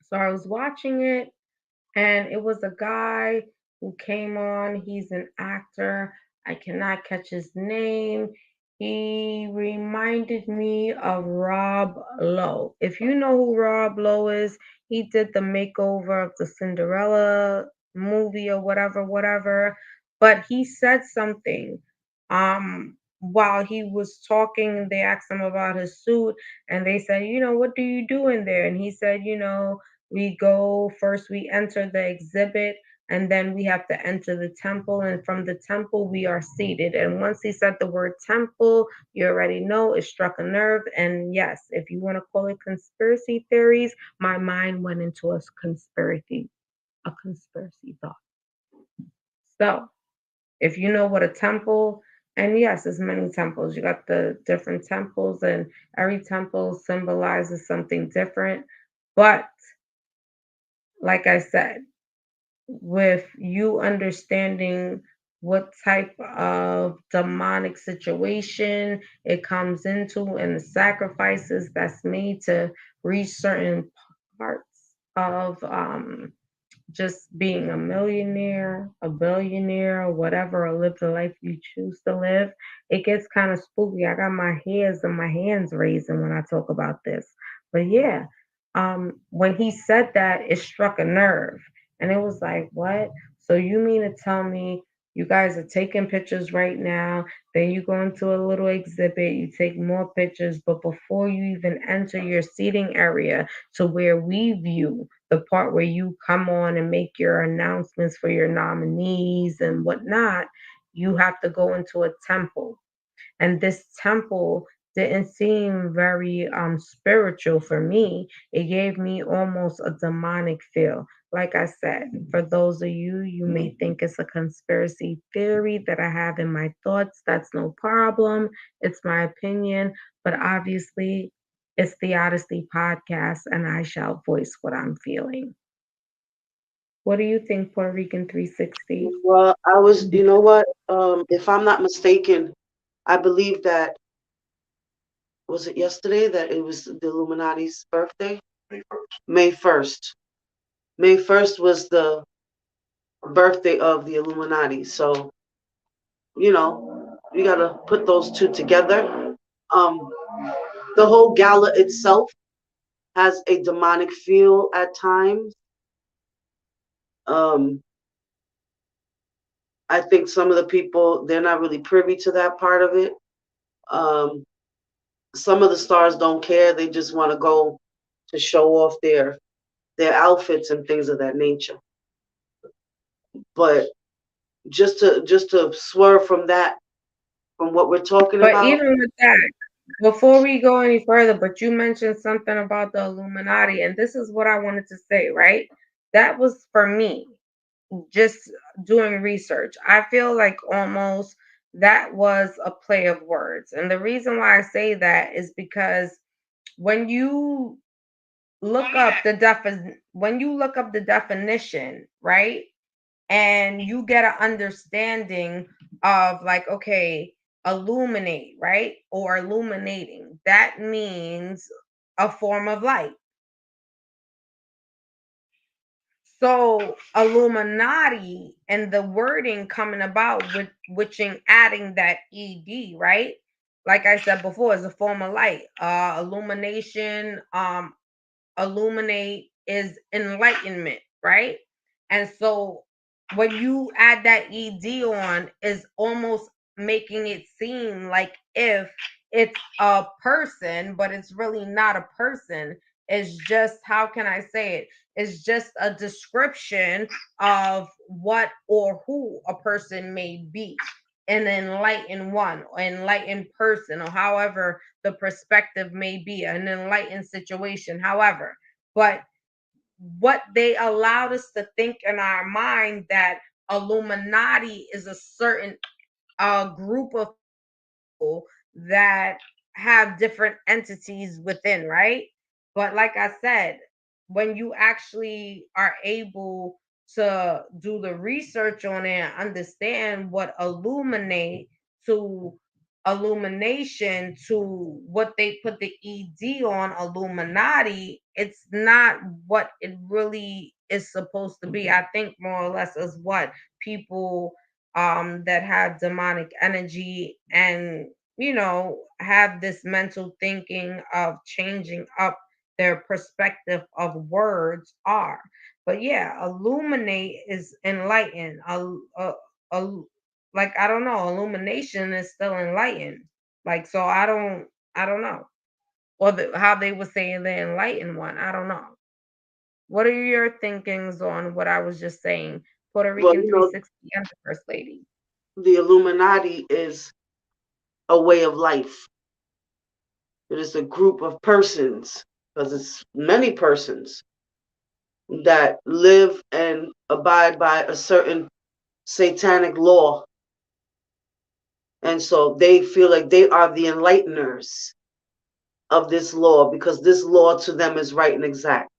So I was watching it and it was a guy who came on. He's an actor. I cannot catch his name. He reminded me of Rob Lowe. If you know who Rob Lowe is, he did the makeover of the Cinderella movie or whatever, whatever. But he said something while he was talking. They asked him about his suit, and they said, what do you do in there? And he said, we go first, we enter the exhibit, and then we have to enter the temple, and from the temple we are seated. And once he said the word temple, you already know it struck a nerve. And yes, if you want to call it conspiracy theories, my mind went into a conspiracy thought. So if you know what a temple, and yes, there's many temples. You got the different temples, and every temple symbolizes something different. But like I said, with you understanding what type of demonic situation it comes into and the sacrifices that's made to reach certain parts of just being a millionaire, a billionaire, or whatever, or live the life you choose to live, it gets kind of spooky. I got my hairs and my hands raising when I talk about this. But yeah, when he said that, it struck a nerve. And it was like, what? So you mean to tell me you guys are taking pictures right now, then you go into a little exhibit, you take more pictures, but before you even enter your seating area to where we view, the part where you come on and make your announcements for your nominees and whatnot, you have to go into a temple. And this temple didn't seem very spiritual for me. It gave me almost a demonic feel. Like I said, for those of you, you may think it's a conspiracy theory that I have in my thoughts. That's no problem. It's my opinion. But obviously, it's the Odyssey podcast, and I shall voice what I'm feeling. What do you think, Puerto Rican 360? Well, I was, you know what? If I'm not mistaken, I believe that was it yesterday that it was the Illuminati's birthday? May 1st. May 1st was the birthday of the Illuminati. So, you got to put those two together. Um, the whole gala itself has a demonic feel at times. Um, I think some of the people, they're not really privy to that part of it. Um, some of the stars don't care. They just want to go to show off their outfits and things of that nature. But just to swerve from that, from what we're talking But about. even with that, before we go any further, but you mentioned something about the Illuminati, and this is what I wanted to say, right? That was for me, just doing research. I feel like almost that was a play of words. And the reason why I say that is because when you when you look up the definition, right? And you get an understanding of like, okay, illuminate, right? Or illuminating. That means a form of light. So Illuminati and the wording coming about with witching adding that ed, right? Like I said before, is a form of light. Illumination, illuminate is enlightenment, right? And so when you add that ed on, is almost making it seem like if it's a person, but it's really not a person. It's just, how can I say it? It's just a description of what or who a person may be, an enlightened one, or enlightened person, or however the perspective may be, an enlightened situation, however. But what they allowed us to think in our mind, that Illuminati is a certain group of that have different entities within, right? But like I said, when you actually are able to do the research on it and understand what illuminate to illumination to what they put the ed on, Illuminati, it's not what it really is supposed to be. I think more or less is what people that have demonic energy and have this mental thinking of changing up their perspective of words are. But yeah, illuminate is enlighten. a like I don't know, illumination is still enlightened. Like so I don't know. Or how they were saying the enlightened one. I don't know. What are your thinkings on what I was just saying? Puerto Well, Rican you know, 360 and the First Lady. the Illuminati is a way of life. It is a group of persons, because it's many persons that live and abide by a certain satanic law. And so they feel like they are the enlighteners of this law because this law to them is right and exact.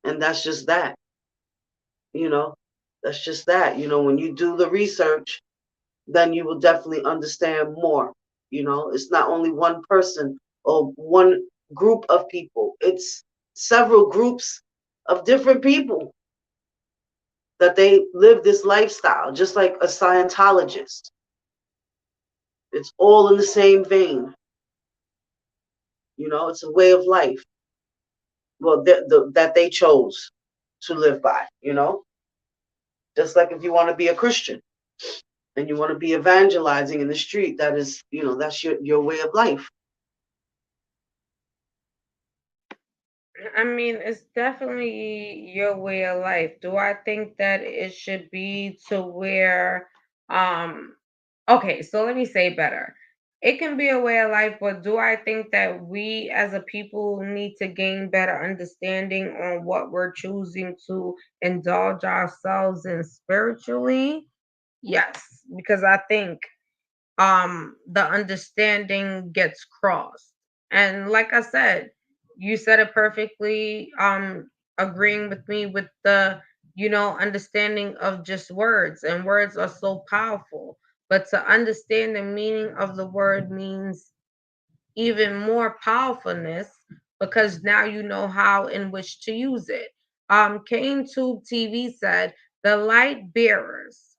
And that's just that, you know, that's just that. When you do the research, then you will definitely understand more. It's not only one person or one group of people, it's several groups of different people that they live this lifestyle, just like a Scientologist. It's all in the same vein. It's a way of life. Well, that they chose to live by. Just like if you want to be a Christian and you want to be evangelizing in the street, that's your way of life. I mean, it's definitely your way of life. Do I think that it should be to where, um, okay, so let me say better. It can be a way of life, but do I think that we as a people need to gain better understanding on what we're choosing to indulge ourselves in spiritually? Yes, because I think the understanding gets crossed. And like I said, you said it perfectly, agreeing with me with the understanding of just words, and words are so powerful, but to understand the meaning of the word means even more powerfulness, because now you know how in which to use it. Kane Tube TV said the light bearers,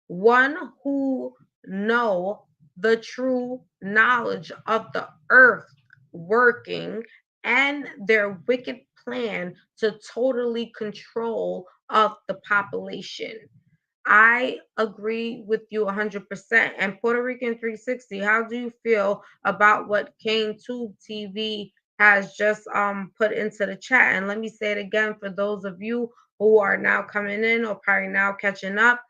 one who know the true knowledge of the earth working and their wicked plan to totally control of the population. I agree with you 100%. And Puerto Rican 360, how do you feel about what Kane Tube TV has just put into the chat? And let me say it again for those of you who are now coming in or probably now catching up.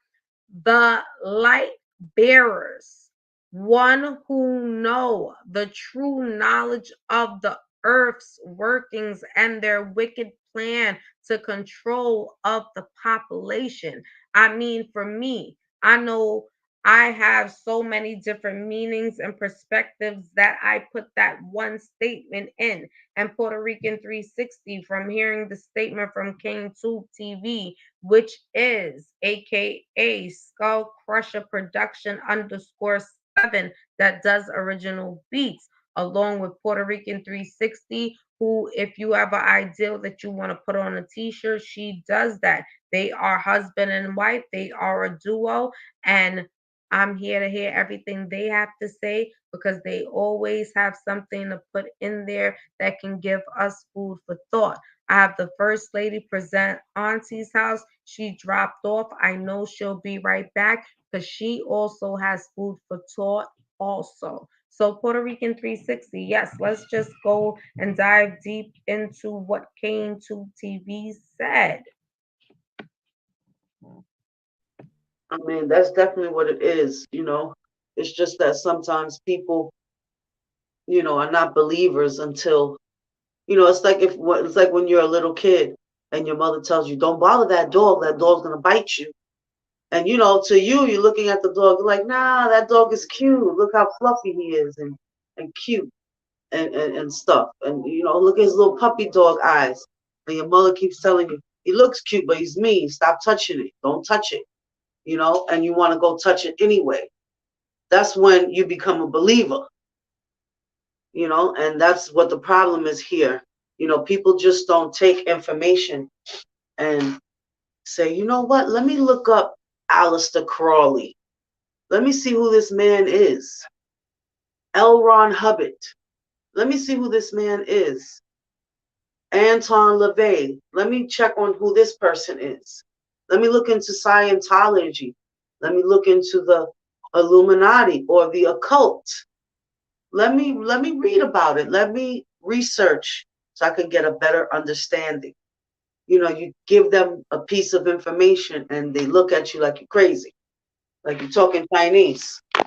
The light bearers, one who know the true knowledge of the earth's workings and their wicked plan to control of the population. I mean, for me, I know I have so many different meanings and perspectives that I put that one statement in. And Puerto Rican 360, from hearing the statement from King Tube TV, which is AKA Skull Crusher Production _7, that does original beats, along with Puerto Rican 360, who, if you have an ideal that you want to put on a t-shirt, she does that. They are husband and wife, they are a duo, and I'm here to hear everything they have to say because they always have something to put in there that can give us food for thought. I have the first lady present Auntie's house. She dropped off. I know she'll be right back because she also has food for thought also. So Puerto Rican 360, yes, let's just go and dive deep into what came to TV said. I mean, that's definitely what it is. It's just that sometimes people, are not believers until, it's like when you're a little kid and your mother tells you, don't bother that dog's gonna bite you. And to you, you're looking at the dog, you're like, nah, that dog is cute. Look how fluffy he is and cute and stuff. And look at his little puppy dog eyes. And your mother keeps telling you, he looks cute, but he's mean. Stop touching it. Don't touch it. And you want to go touch it anyway. That's when you become a believer. And that's what the problem is here. People just don't take information and say, you know what, let me look up Aleister Crowley. Let me see who this man is. L. Ron Hubbard. Let me see who this man is. Anton LaVey. Let me check on who this person is. Let me look into Scientology. Let me look into the Illuminati or the occult. Let me read about it. Let me research so I can get a better understanding. You give them a piece of information and they look at you like you're crazy, like you're talking Chinese. I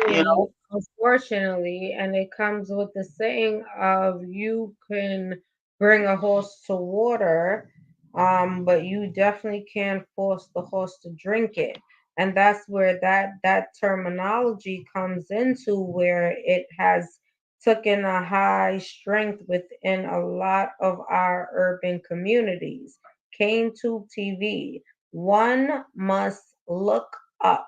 You know, mean, unfortunately, and it comes with the saying of you can bring a horse to water, but you definitely can't force the horse to drink it. And that's where that terminology comes into where it has taken a high strength within a lot of our urban communities. Cane Tube TV. One must look up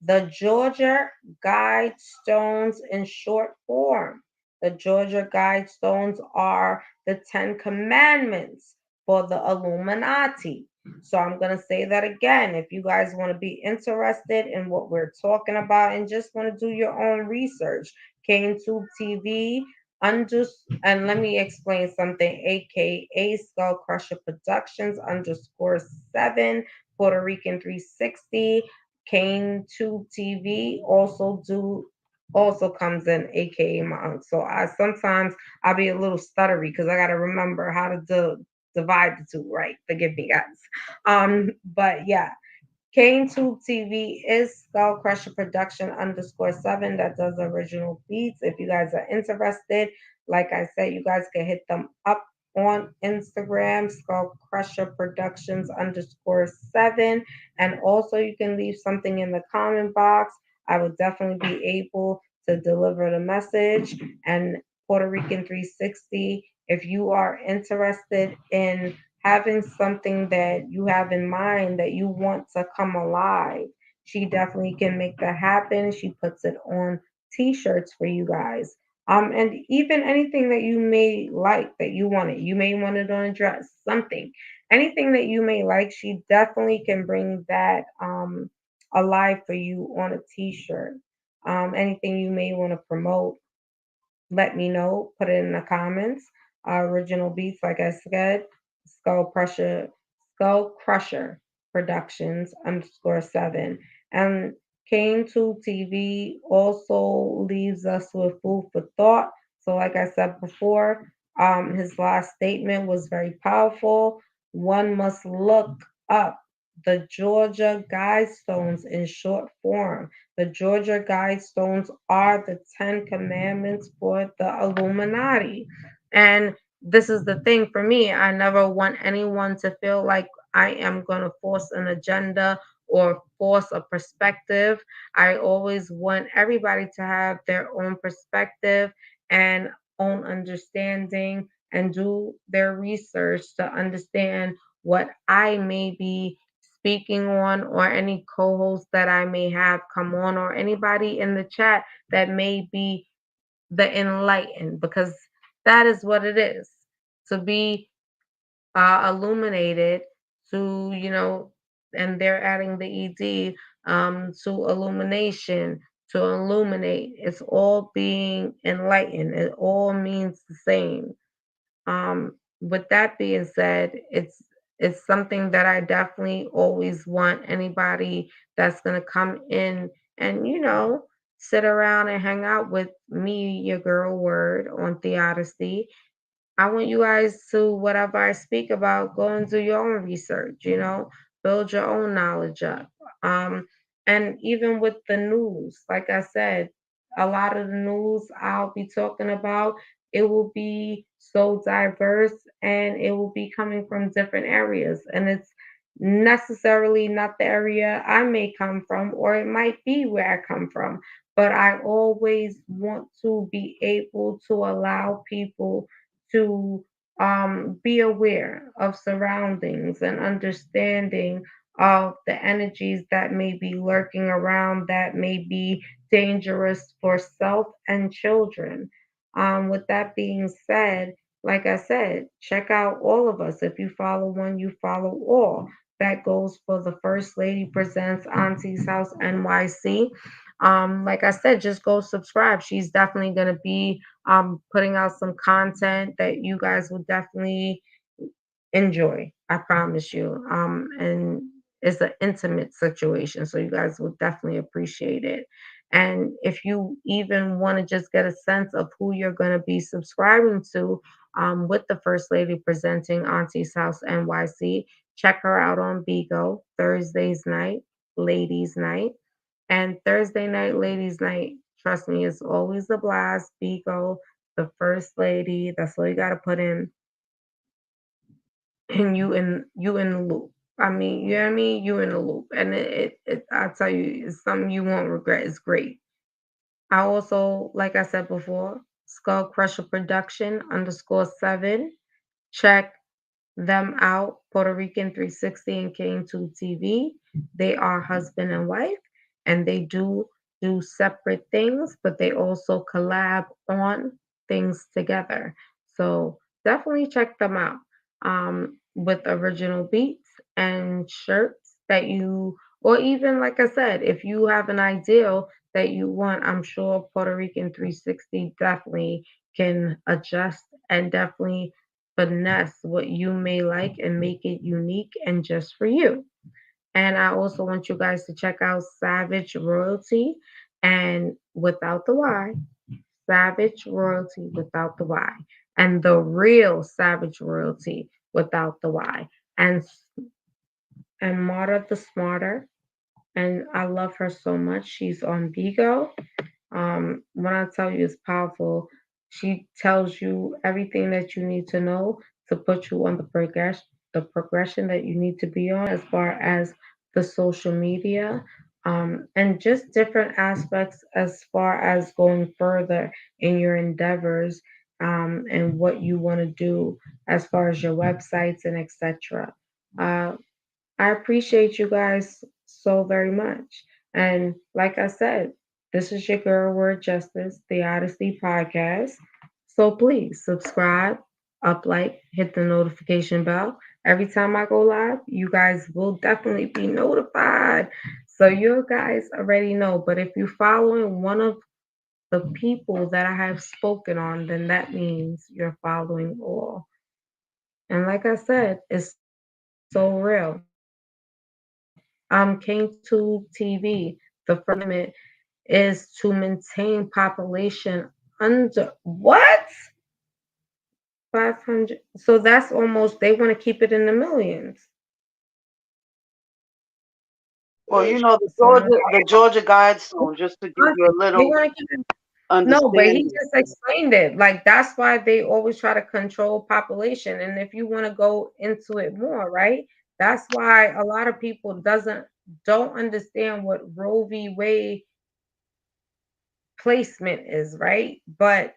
the Georgia Guidestones in short form. The Georgia Guidestones are the Ten Commandments for the Illuminati. So I'm going to say that again. If you guys want to be interested in what we're talking about and just want to do your own research, CaneTube TV, and let me explain something, aka Skull Crusher Productions underscore 7, Puerto Rican 360. Kane Tube TV also comes in, aka my So I sometimes I'll be a little stuttery because I gotta remember how to divide the two, right? Forgive me, guys. But yeah, Kane Tube TV is Skull Crusher Production underscore 7 that does original beats. If you guys are interested, like I said, you guys can hit them up on Instagram, Skull Crusher Productions underscore 7. And also, you can leave something in the comment box. I would definitely be able to deliver the message. And Puerto Rican 360, if you are interested in having something that you have in mind that you want to come alive, she definitely can make that happen. She puts it on t-shirts for you guys. And even anything that you may like that you want it. You may want it on a dress, something. Anything that you may like, she definitely can bring that alive for you on a t-shirt. Anything you may want to promote, let me know. Put it in the comments. Original beats, like I said, Skull Crusher, Skull Crusher Productions underscore 7. And Kane 2 TV also leaves us with food for thought. So, like I said before, his last statement was very powerful. One must look up the Georgia Guidestones in short form. The Georgia Guidestones are the Ten Commandments for the Illuminati. And this is the thing for me. I never want anyone to feel like I am going to force an agenda or force a perspective. I always want everybody to have their own perspective and own understanding and do their research to understand what I may be speaking on, or any co-host that I may have come on, or anybody in the chat that may be the enlightened, because that is what it is to be illuminated, to and they're adding the ed, to illumination, to illuminate. It's all being enlightened. It all means the same. With that being said, it's something that I definitely always want anybody that's gonna come in and sit around and hang out with me, your girl Word, on Theodicy. I want you guys to, whatever I speak about, go and do your own research, build your own knowledge up. Um, and even with the news, like I said, a lot of the news I'll be talking about, it will be so diverse and it will be coming from different areas. And it's necessarily not the area I may come from, or it might be where I come from. But I always want to be able to allow people to be aware of surroundings and understanding of the energies that may be lurking around, that may be dangerous for self and children. With that being said, like I said, check out all of us. If you follow one, you follow all. That goes for the First Lady Presents Auntie's House NYC. Like I said, just go subscribe. She's definitely going to be putting out some content that you guys will definitely enjoy. I promise you. And it's an intimate situation, so you guys will definitely appreciate it. And if you even want to just get a sense of who you're going to be subscribing to, with the First Lady presenting Auntie's House NYC, check her out on Bigo Thursdays night, ladies night, and Thursday night, ladies night. Trust me, it's always a blast. Bigo, the First Lady. That's all you got to put in, and you in the loop. I mean, you know what I mean? You in the loop. And I tell you, it's something you won't regret. It's great. I also, like I said before, Skull Crusher Production _7. Check them out, Puerto Rican 360 and King 2 TV. They are husband and wife, and they do separate things, but they also collab on things together. So definitely check them out, with original beats and shirts that you, or even like I said, if you have an ideal that you want, I'm sure Puerto Rican 360 definitely can adjust and definitely finesse what you may like and make it unique and just for you. And I also want you guys to check out Savage Royalty and without the Y, Savage Royalty without the Y, and the real Savage Royalty without the Y, and Marta the Smarter. And I love her so much. She's on Bigo. When I tell you it's powerful, she tells you everything that you need to know to put you on the progression that you need to be on as far as the social media, and just different aspects as far as going further in your endeavors, and what you want to do as far as your websites and etc. Uh, I appreciate you guys so very much. And like I said, this is your girl, Word Justice, the Odyssey podcast. So please subscribe, up, like, hit the notification bell. Every time I go live, you guys will definitely be notified. So you guys already know. But if you're following one of the people that I have spoken on, then that means you're following all. And like I said, it's so real. King Tube TV, the first limit is to maintain population under what? 500. So that's almost, they want to keep it in the millions. Well, you know, the So I'm Georgia Guidestone, just to give you a they little want to keep it. No, but he understanding. just explained it. Like that's why they always try to control population. And if you want to go into it more, right? That's why a lot of people doesn't don't understand what Roe v. Wade placement is, right? But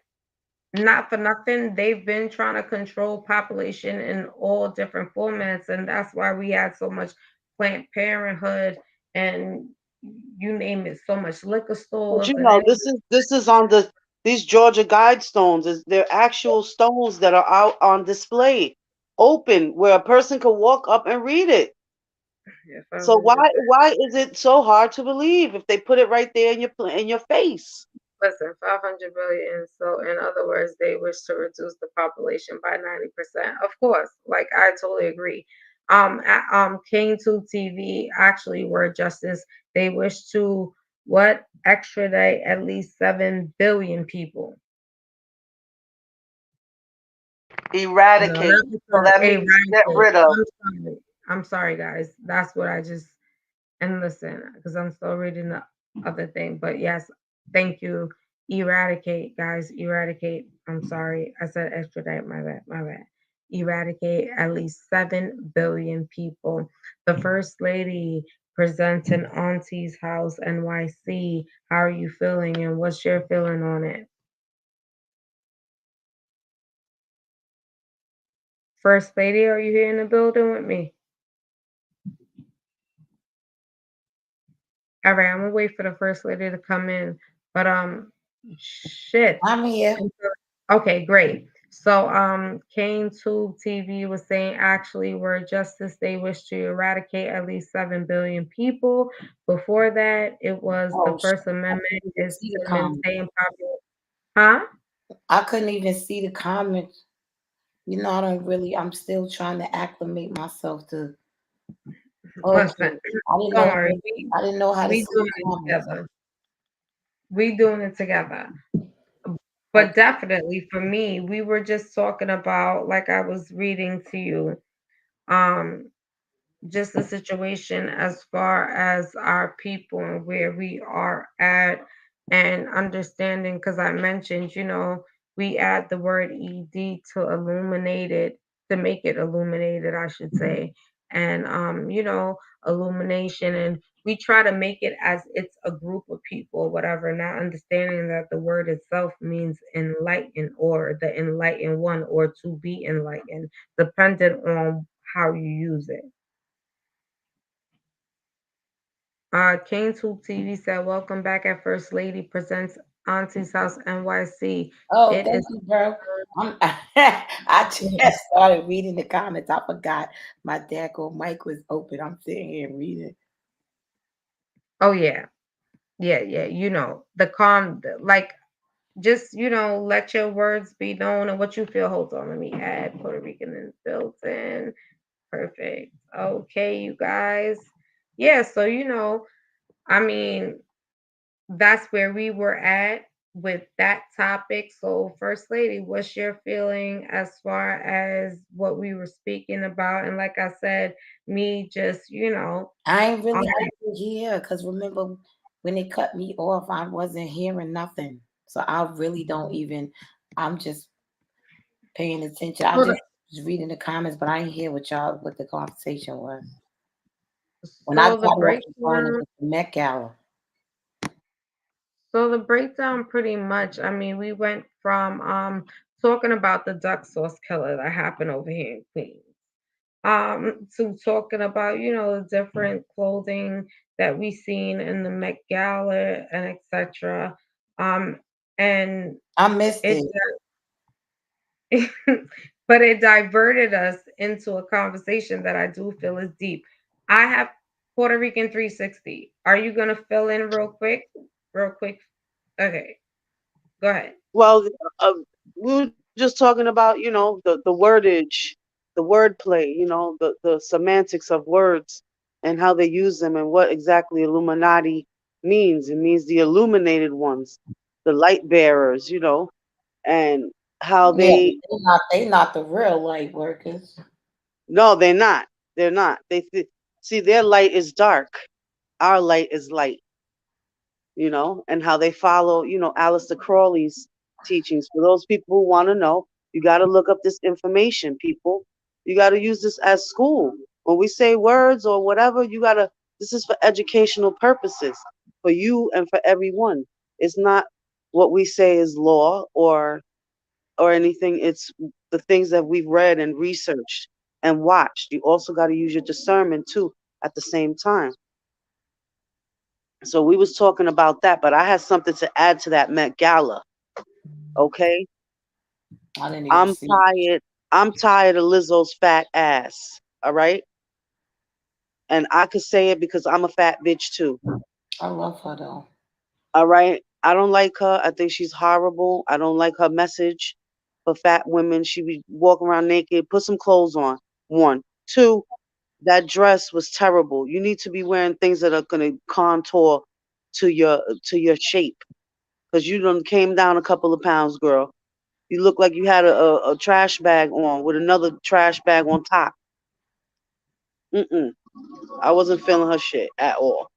not for nothing, they've been trying to control population in all different formats, and that's why we had so much Planned Parenthood and you name it, so much liquor But stores you and know, everything. this is on these Georgia Guidestones. Is they're actual stones that are out on display, open, where a person can walk up and read it. Yeah, So 500. why is it so hard to believe if they put it right there in in your face? Listen, 500 billion. So, in other words, they wish to reduce the population by 90%. Of course, like I totally agree. King 2 TV, actually, word justice, they wish to what extradite at least 7 billion people. No, Eradicate. not So because that means get eradicate. rid of. I'm sorry. I'm sorry, guys. That's what I just, and listen, because I'm still reading the other thing. But yes, thank you. Eradicate, guys. Eradicate. I'm sorry. I said extradite. My bad. My bad. Eradicate at least 7 billion people. The First Lady presenting Auntie's House NYC. How are you feeling and what's your feeling on it? First Lady, are you here in the building with me? All right, I'm gonna wait for the First Lady to come in. But shit. I'm here. Okay, great. So Kane Tube TV was saying actually where justice they wish to eradicate at least 7 billion people. Before that, it was the Oh, First I Amendment couldn't even is see the to comment. maintain popular. Huh? I couldn't even see the comments. I don't really. I'm still trying to acclimate myself to Listen, poetry. I didn't don't know. worry. We I didn't know how to we see doing it comments. together. We doing it together. But Okay. definitely for me, we were just talking about, like I was reading to you, um, just the situation as far as our people and where we are at, and understanding, because I mentioned, we add the word ed to illuminate it, to make it illuminated, I should say. And illumination, and we try to make it as it's a group of people or whatever, not understanding that the word itself means enlighten, or the enlightened one, or to be enlightened, dependent on how you use it. King Tube TV said, "Welcome back at First Lady Presents Auntie's House NYC. Oh, It thank is, you, girl. I just started reading the comments. I forgot my daggone mic was open. I'm sitting here reading. oh yeah, yeah, yeah. The calm, like, just, let your words be known and what you feel. Hold on, let me add Puerto Rican is built in. Perfect. Okay, you guys. Yeah, so, I mean, that's where we were at with that topic. So, First Lady, what's your feeling as far as what we were speaking about? And like I said, me just, I ain't um, really able to hear because remember when they cut me off, I wasn't hearing nothing. So I really don't even. I'm just paying attention. I so the, just was reading the comments, but I didn't hear what the conversation was. When I so got the off the phone, it breakdown, was the Met Gala. pretty much, I mean, we went from talking about the duck sauce killer that happened over here in Queens. To talking about, the different clothing that we seen in the Met Gala and etc. Um, and I missed it, it. but it diverted us into a conversation that I do feel is deep. I have Puerto Rican 360. Are you gonna fill in real quick? Real quick. Okay, go ahead. Well, uh, we were just talking about, the wordage, the wordplay, the semantics of words and how they use them and what exactly Illuminati means. It means the illuminated ones, the light bearers, and how Yeah, but they, they not the real light workers. no, they're not. They're not. See, their light is dark. Our light is light. And how they follow, Aleister Crowley's teachings. For those people who want to know, you got to look up this information, people. You got to use this as school. When we say words or whatever, this is for educational purposes, for you and for everyone. It's not what we say is law or anything. It's the things that we've read and researched and watched. You also got to use your discernment too at the same time. So we was talking about that, but I had something to add to that Met Gala. Okay, I didn't even I'm see it. tired. I'm tired of Lizzo's fat ass. All right, and I could say it because I'm a fat bitch too. I love her though. All right, I don't like her. I think she's horrible. I don't like her message for fat women. She be walking around naked. Put some clothes on. One, two. That dress was terrible. You need to be wearing things that are gonna contour to your shape because you done came down a couple of pounds, girl. You look like you had a trash bag on with another trash bag on top. Mm-mm. I wasn't feeling her shit at all.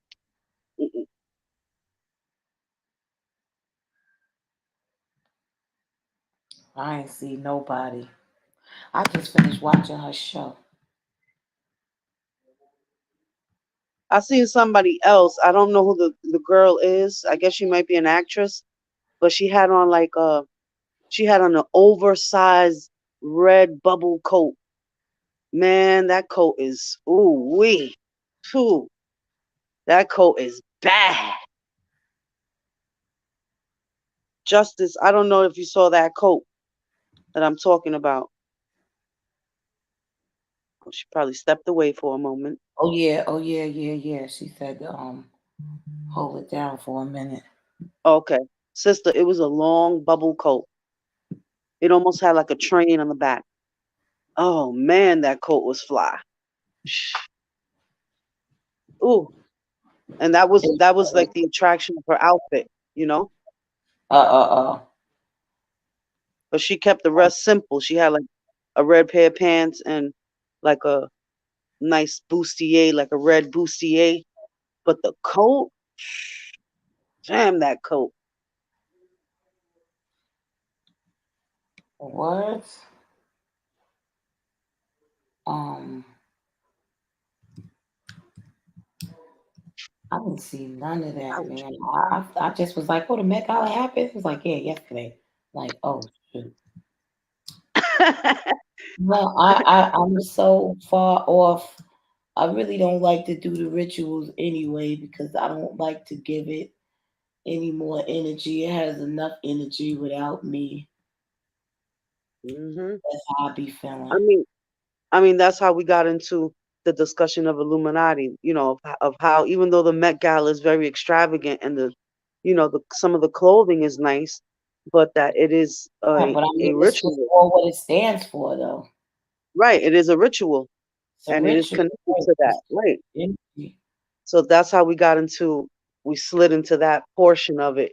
Mm-mm. I ain't see nobody. I just finished watching her show. I seen somebody else. I don't know who the girl is. I guess she might be an actress, but she had on an oversized red bubble coat. Man, that coat is ooh wee. Phew, that coat is bad. Justice, I don't know if you saw that coat that I'm talking about. She probably stepped away for a moment. Oh yeah, yeah, yeah. She said hold it down for a minute. Okay. Sister, it was a long bubble coat. It almost had like a train on the back. Oh man, that coat was fly. Ooh, and that was like the attraction of her outfit, you know. Uh. But she kept the rest simple. She had like a red pair of pants and like a nice bustier, like a red bustier. But the coat, damn that coat. What? Um, I didn't see none of that, Ouch. man. I just was like, oh, the Met Gala happened. It was like, yeah, yesterday. Like, oh shoot. No, I'm so far off. I really don't like to do the rituals anyway because I don't like to give it any more energy. It has enough energy without me. hmm That's how I be I feeling. mean, I mean that's how we got into the discussion of Illuminati. You know, of how even though the Met Gala is very extravagant and the some of the clothing is nice, but that it is Yeah, but I a mean, it's just ritual. all what it stands for, though. Right, it is a ritual It's a and it is ritual, connected right? to that. It's Right. energy. So that's how we slid into that portion of it.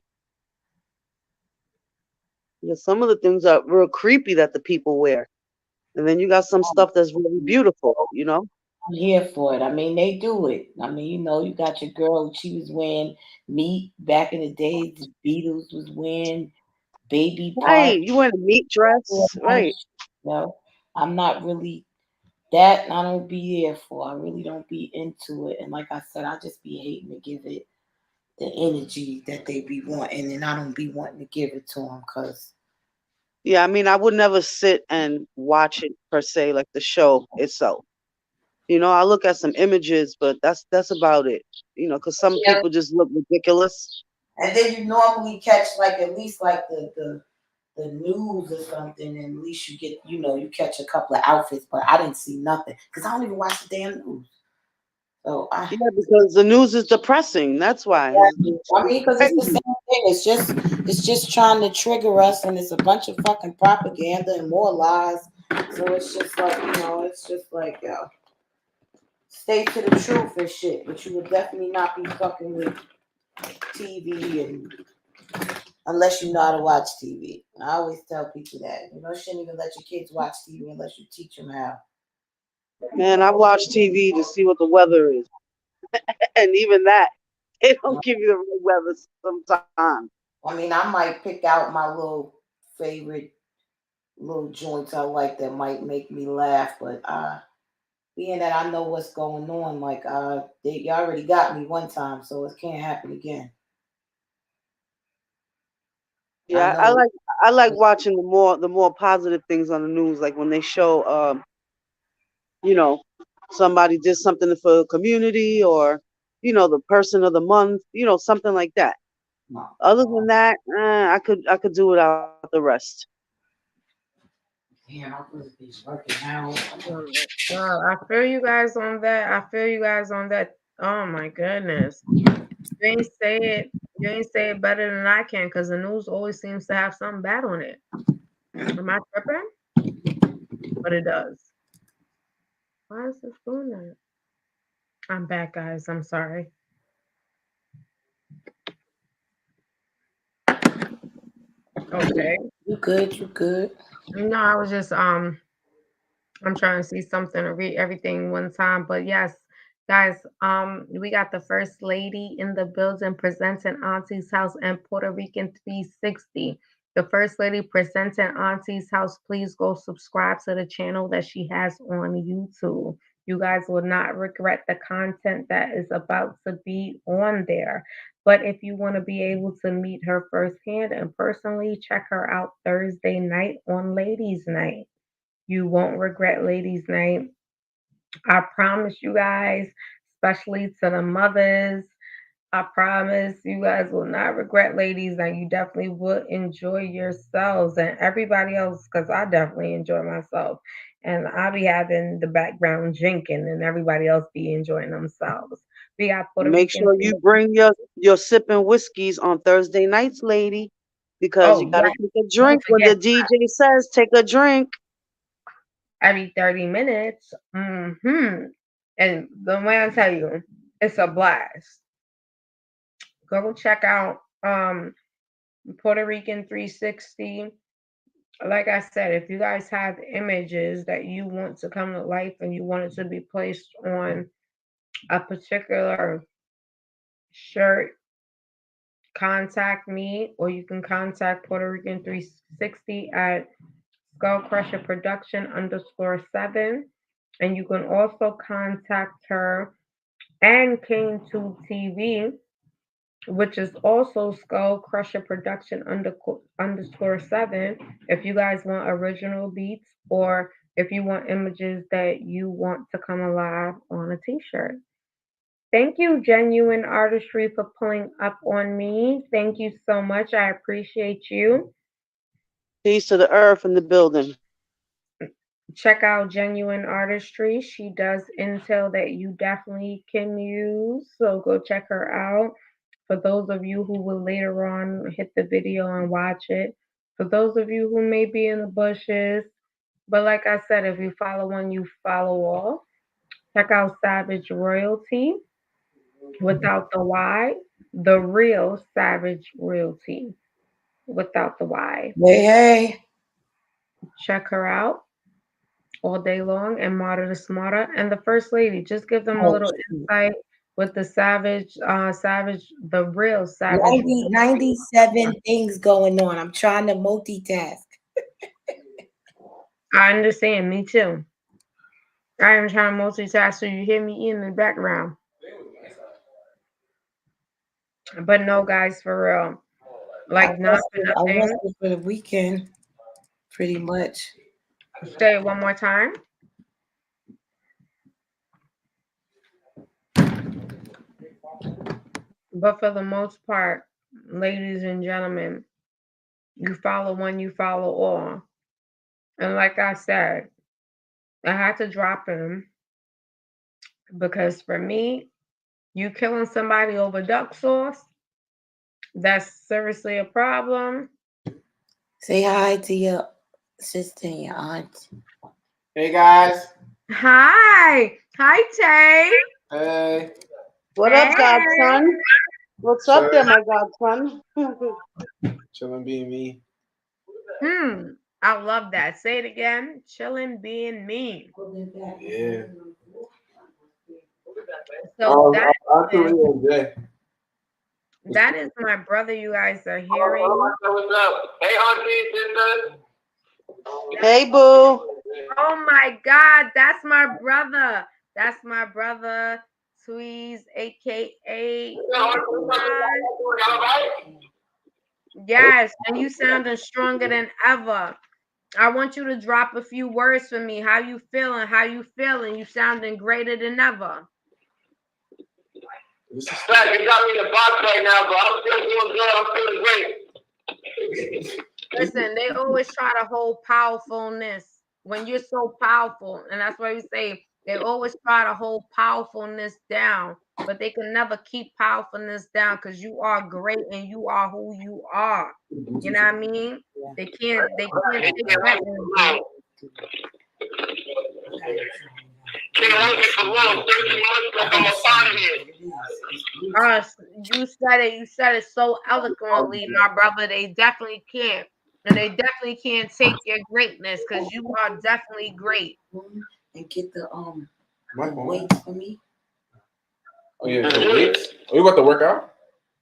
Yeah, some of the things are real creepy that the people wear. And then you got some stuff that's really beautiful, you know? I'm here for it. I mean, they do it. I mean, you got your girl. She was wearing meat back in the days. The Beatles was wearing baby part. Right. You wear a meat Doing dress. a lot of Right. shit, I'm not really that. I don't be there for. I really don't be into it. And like I said, I just be hating to give it the energy that they be wanting, and I don't be wanting to give it to them because Yeah, I mean, I would never sit and watch it per se, like the show itself. You know, I look at some images, but that's about it. You know, because some yeah. people just look ridiculous. And then you normally catch like at least like the news or something, and at least you get you catch a couple of outfits. But I didn't see nothing because I don't even watch the damn news. So Yeah, because the news is depressing. That's why. I mean, because it's the Crazy. same thing. It's just trying to trigger us, and it's a bunch of fucking propaganda and more lies. So it's just like it's just like stay to the truth and shit. But you would definitely not be fucking with TV and unless you know how to watch TV. I always tell people that shouldn't even let your kids watch TV unless you teach them how. Man, I watch TV to see what the weather is. And even that, they don't give you the real weather sometimes. I mean, I might pick out my little favorite little joints I like that might make me laugh, but being that I know what's going on, like you already got me one time, so it can't happen again. I Yeah, know. I like watching the more positive things on the news, like when they show you know, somebody did something for the community or, the person of the month, something like that. No, Other than no. that, I could do without the rest. Damn, I really be working out. Oh my God, I feel you guys on that. I feel you guys on that. Oh my goodness. You ain't say it. You ain't say it better than I can because the news always seems to have something bad on it. Am I tripping? But it does. Why is this doing that? I'm back, guys. I'm sorry. Okay. You good? You good? No, I was just I'm trying to see something to read everything one time. But yes, guys, we got the first lady in the building presenting Auntie's House and Puerto Rican 360. The first lady presenting Auntie's House. Please go subscribe to the channel that she has on YouTube. You guys will not regret the content that is about to be on there. But if you want to be able to meet her firsthand and personally, check her out Thursday night on Ladies Night. You won't regret Ladies Night. I promise you guys, especially to the mothers. I promise you guys will not regret Ladies Night. You definitely will enjoy yourselves and everybody else because I definitely enjoy myself. And I'll be having the background drinking and everybody else be enjoying themselves. We got Puerto Make Rican. sure you bring your sipping whiskeys on Thursday nights, lady, because you Oh, gotta yes. take a Don't drink when forget. the DJ says take a drink. every 30 minutes. And the way I tell you, it's a blast. Go check out Puerto Rican 360. Like I said, if you guys have images that you want to come to life and you want it to be placed on a particular shirt, contact me, or you can contact Puerto Rican 360 at Skull Crusher Production _7. And you can also contact her and King 2 TV, which is also Skull Crusher Production _7. If you guys want original beats or if you want images that you want to come alive on a t-shirt. Thank you, Genuine Artistry, for pulling up on me. Thank you so much. I appreciate you. Peace to the earth and the building. Check out Genuine Artistry. She does intel that you definitely can use. So go check her out. For those of you who will later on hit the video and watch it. For those of you who may be in the bushes. But like I said, if you follow one, you follow all. Check out Savage Royalty without the Y. The real Savage Royalty without the Y. Hey, hey. Check her out all day long, and Marta the Smarter and the First Lady. Just give them a Oh, little shoot. insight with the the real Savage. 97 things going on. I'm trying to multitask. I understand, me too. I am trying to multitask so you hear me in the background. But no, guys, for real. I Like, not for nothing. rested for the weekend, pretty much. Say it one more time. But for the most part, ladies and gentlemen, you follow one, you follow all. And like I said, I had to drop him because for me, you killing somebody over duck sauce, that's seriously a problem. Say hi to your sister and your aunt. Hey guys. Hi. Hi, Tay. Hey. What up, Hey. godson? What's up there, my godson? Chilling being me. I love that. Say it again. Chilling being me. Yeah. So I'm Korean Jay. that is my brother you guys are hearing. What's up? Hey, auntie, sister. Hey, boo. Oh my God, that's my brother. That's my brother, Tweez, aka Yes, and you sounding stronger than ever. I want you to drop a few words for me. How you feeling? How you feeling? You sounding greater than ever. Fact, you got me in the box right now, but I'm still doing good. I'm feeling great. Listen, they always try to hold powerfulness when you're so powerful, and that's why we say they always try to hold powerfulness down, but they can never keep powerfulness down because you are great and you are who you are. You know what I mean? They can't take that energy. You said it. You said it so eloquently, my brother. They definitely can't, and they definitely can't take your greatness because you are definitely great. And get the weights for me. Oh yeah, the weights. Oh, you about to work out?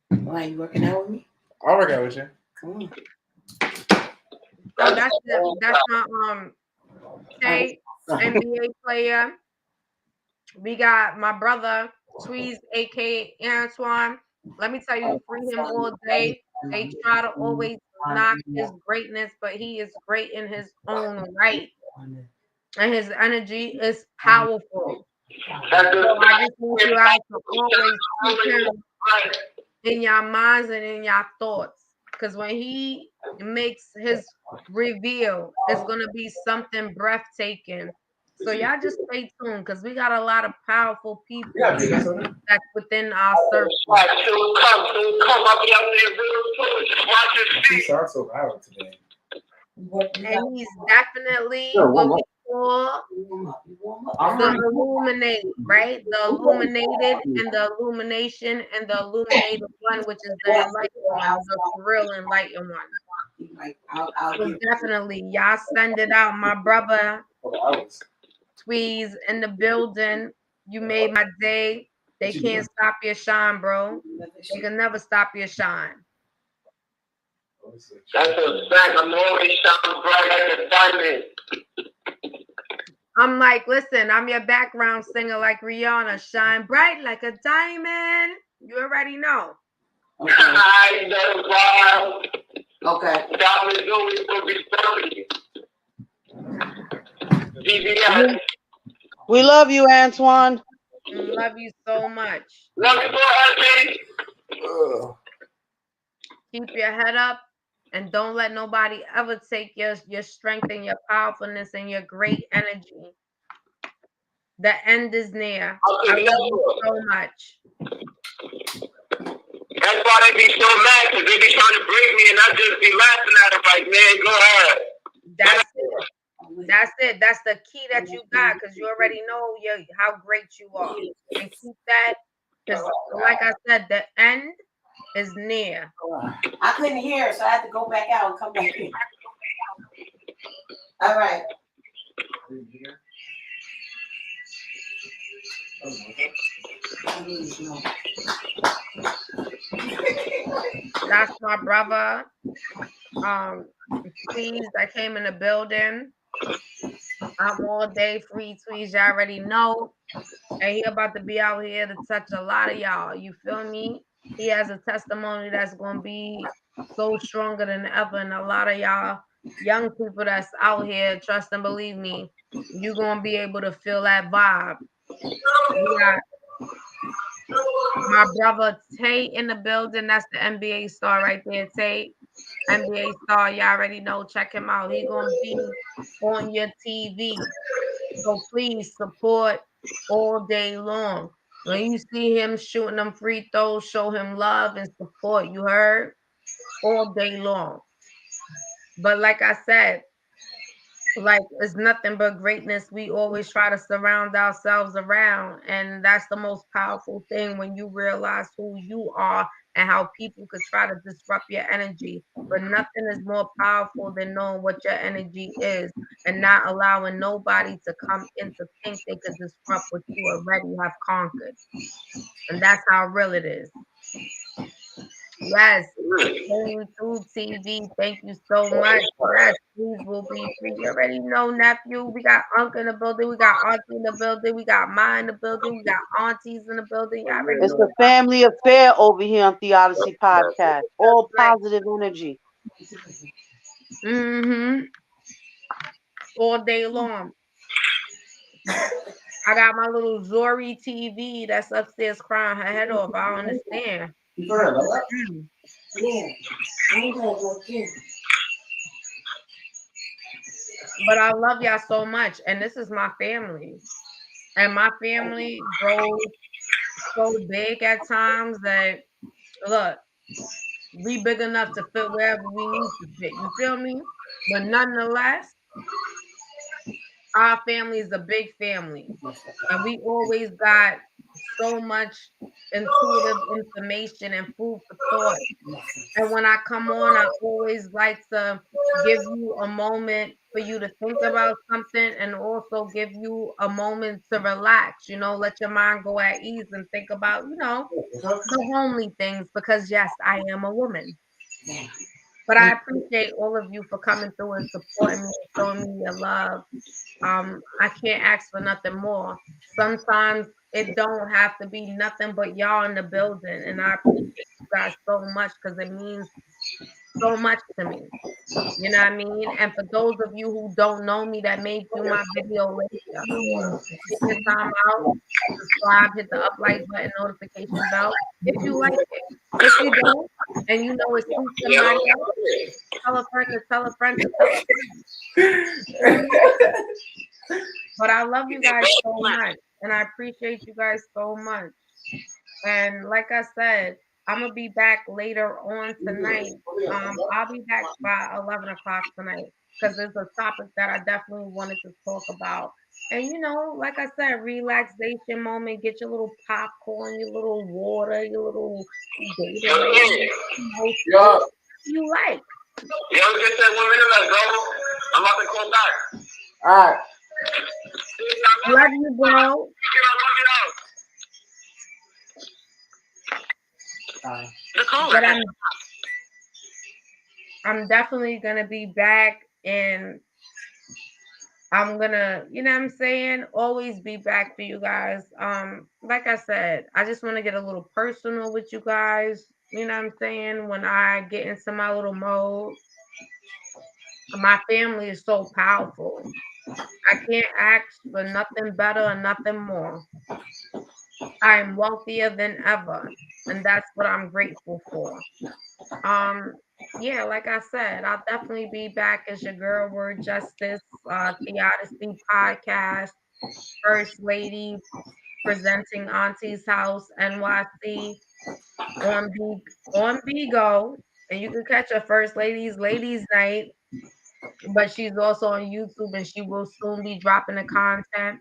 Why you working out with me? I'll work out with you. Come on. So that's my Tay, NBA player. We got my brother Tweez, aka Antoine. Let me tell you, free him all day. They try to always knock his greatness, but he is great in his own right. And his energy is powerful. So I just want you guys to always keep him in your minds and in your thoughts. Because when he makes his reveal, it's going to be something breathtaking. So y'all just stay tuned because we got a lot of powerful people that's within our circle. He sounds so loud today. And he's definitely what we called I'm the ready. illuminate, right? The illuminated and the illumination and the illuminated one, which is the enlightened one, the real enlightened one. So definitely, y'all send it out. My brother Tweez in the building. You made my day. They can't stop your shine, bro. They can never stop your shine. That's a fact. I'm always shining bright like a diamond. I'm like, listen, I'm your background singer like Rihanna. Shine bright like a diamond. You already know. Okay. I know wild. Okay. Diamonds always gonna be funny. DVS. We love you, Antoine. Love you so much. Love you, boy, Keep your head up and don't let nobody ever take your strength and your powerfulness and your great energy. The end is near. I love you so much. That's why they be so mad, because they be trying to break me, and I just be laughing at them like, man, go ahead. That's it. That's it. That's the key that you got because you already know how great you are. And keep that because, like I said, the end is near. I couldn't hear, so I had to go back out and come back in. All right. That's my brother. Tweez that came in the building. I'm all day free Tweez. You already know. And he about to be out here to touch a lot of y'all. You feel me? He has a testimony that's gonna be so stronger than ever. And a lot of y'all young people that's out here, trust and believe me, you're gonna be able to feel that vibe. We got my brother Tate in the building. That's the NBA star right there, Tate. NBA star, you already know. Check him out. He gonna be on your TV. So please support all day long. When you see him shooting them free throws, show him love and support. You heard? All day long. But like I said, like it's nothing but greatness we always try to surround ourselves around, and that's the most powerful thing when you realize who you are and how people could try to disrupt your energy, but nothing is more powerful than knowing what your energy is and not allowing nobody to come in to think they could disrupt what you already have conquered, and that's how real it is. Yes, came through TV. Thank you so much. Yes, please will be free. You already know, nephew. We got uncle in the building. We got auntie in the building. We got ma in the building. We got aunties in the building. You already It's know. a family affair over here on the Odyssey podcast. All Right. positive energy. Mm-hmm. All day long. I got my little Zori TV that's upstairs crying her head off. I don't understand. Mm. But I love y'all so much. And this is my family. And my family grows so big at times that look, we big enough to fit wherever we need to fit. You feel me? But nonetheless, our family is a big family. And we always got so much intuitive information and food for thought. And when I come on, I always like to give you a moment for you to think about something and also give you a moment to relax, let your mind go at ease and think about, the homely things because yes, I am a woman. But I appreciate all of you for coming through and supporting me and showing me your love. I can't ask for nothing more. Sometimes it don't have to be nothing but y'all in the building, and I appreciate you guys so much because it means so much to me. You know what I mean? And for those of you who don't know me that may view my video later, take your time out, subscribe, hit the up like button, notification bell if you like it. If you don't, and you know it suits somebody else, tell a friend to tell a friend to tell a friend. But I love you guys so much, and I appreciate you guys so much. And like I said, I'm gonna be back later on tonight. I'll be back by 11 o'clock tonight. because it's a topic that I definitely wanted to talk about. And like I said, relaxation moment. Get your little popcorn, your little water, your little Yo, Gatorade, yeah. most Yo. you like. Yo, get that 1 minute left, bro. I'm about to call back. All right. Love you, bro. But I'm definitely gonna be back, and I'm gonna, what I'm saying, always be back for you guys. Like I said, I just want to get a little personal with you guys. You know what I'm saying? When I get into my little mode, my family is so powerful. I can't ask for nothing better or nothing more. I am wealthier than ever, and that's what I'm grateful for. Um, yeah, like I said, I'll definitely be back as your girl, Word Justice, Theodicy podcast, First Lady, presenting Auntie's House NYC on on Bigo, and you can catch her First Ladies Night, but she's also on YouTube, and she will soon be dropping the content.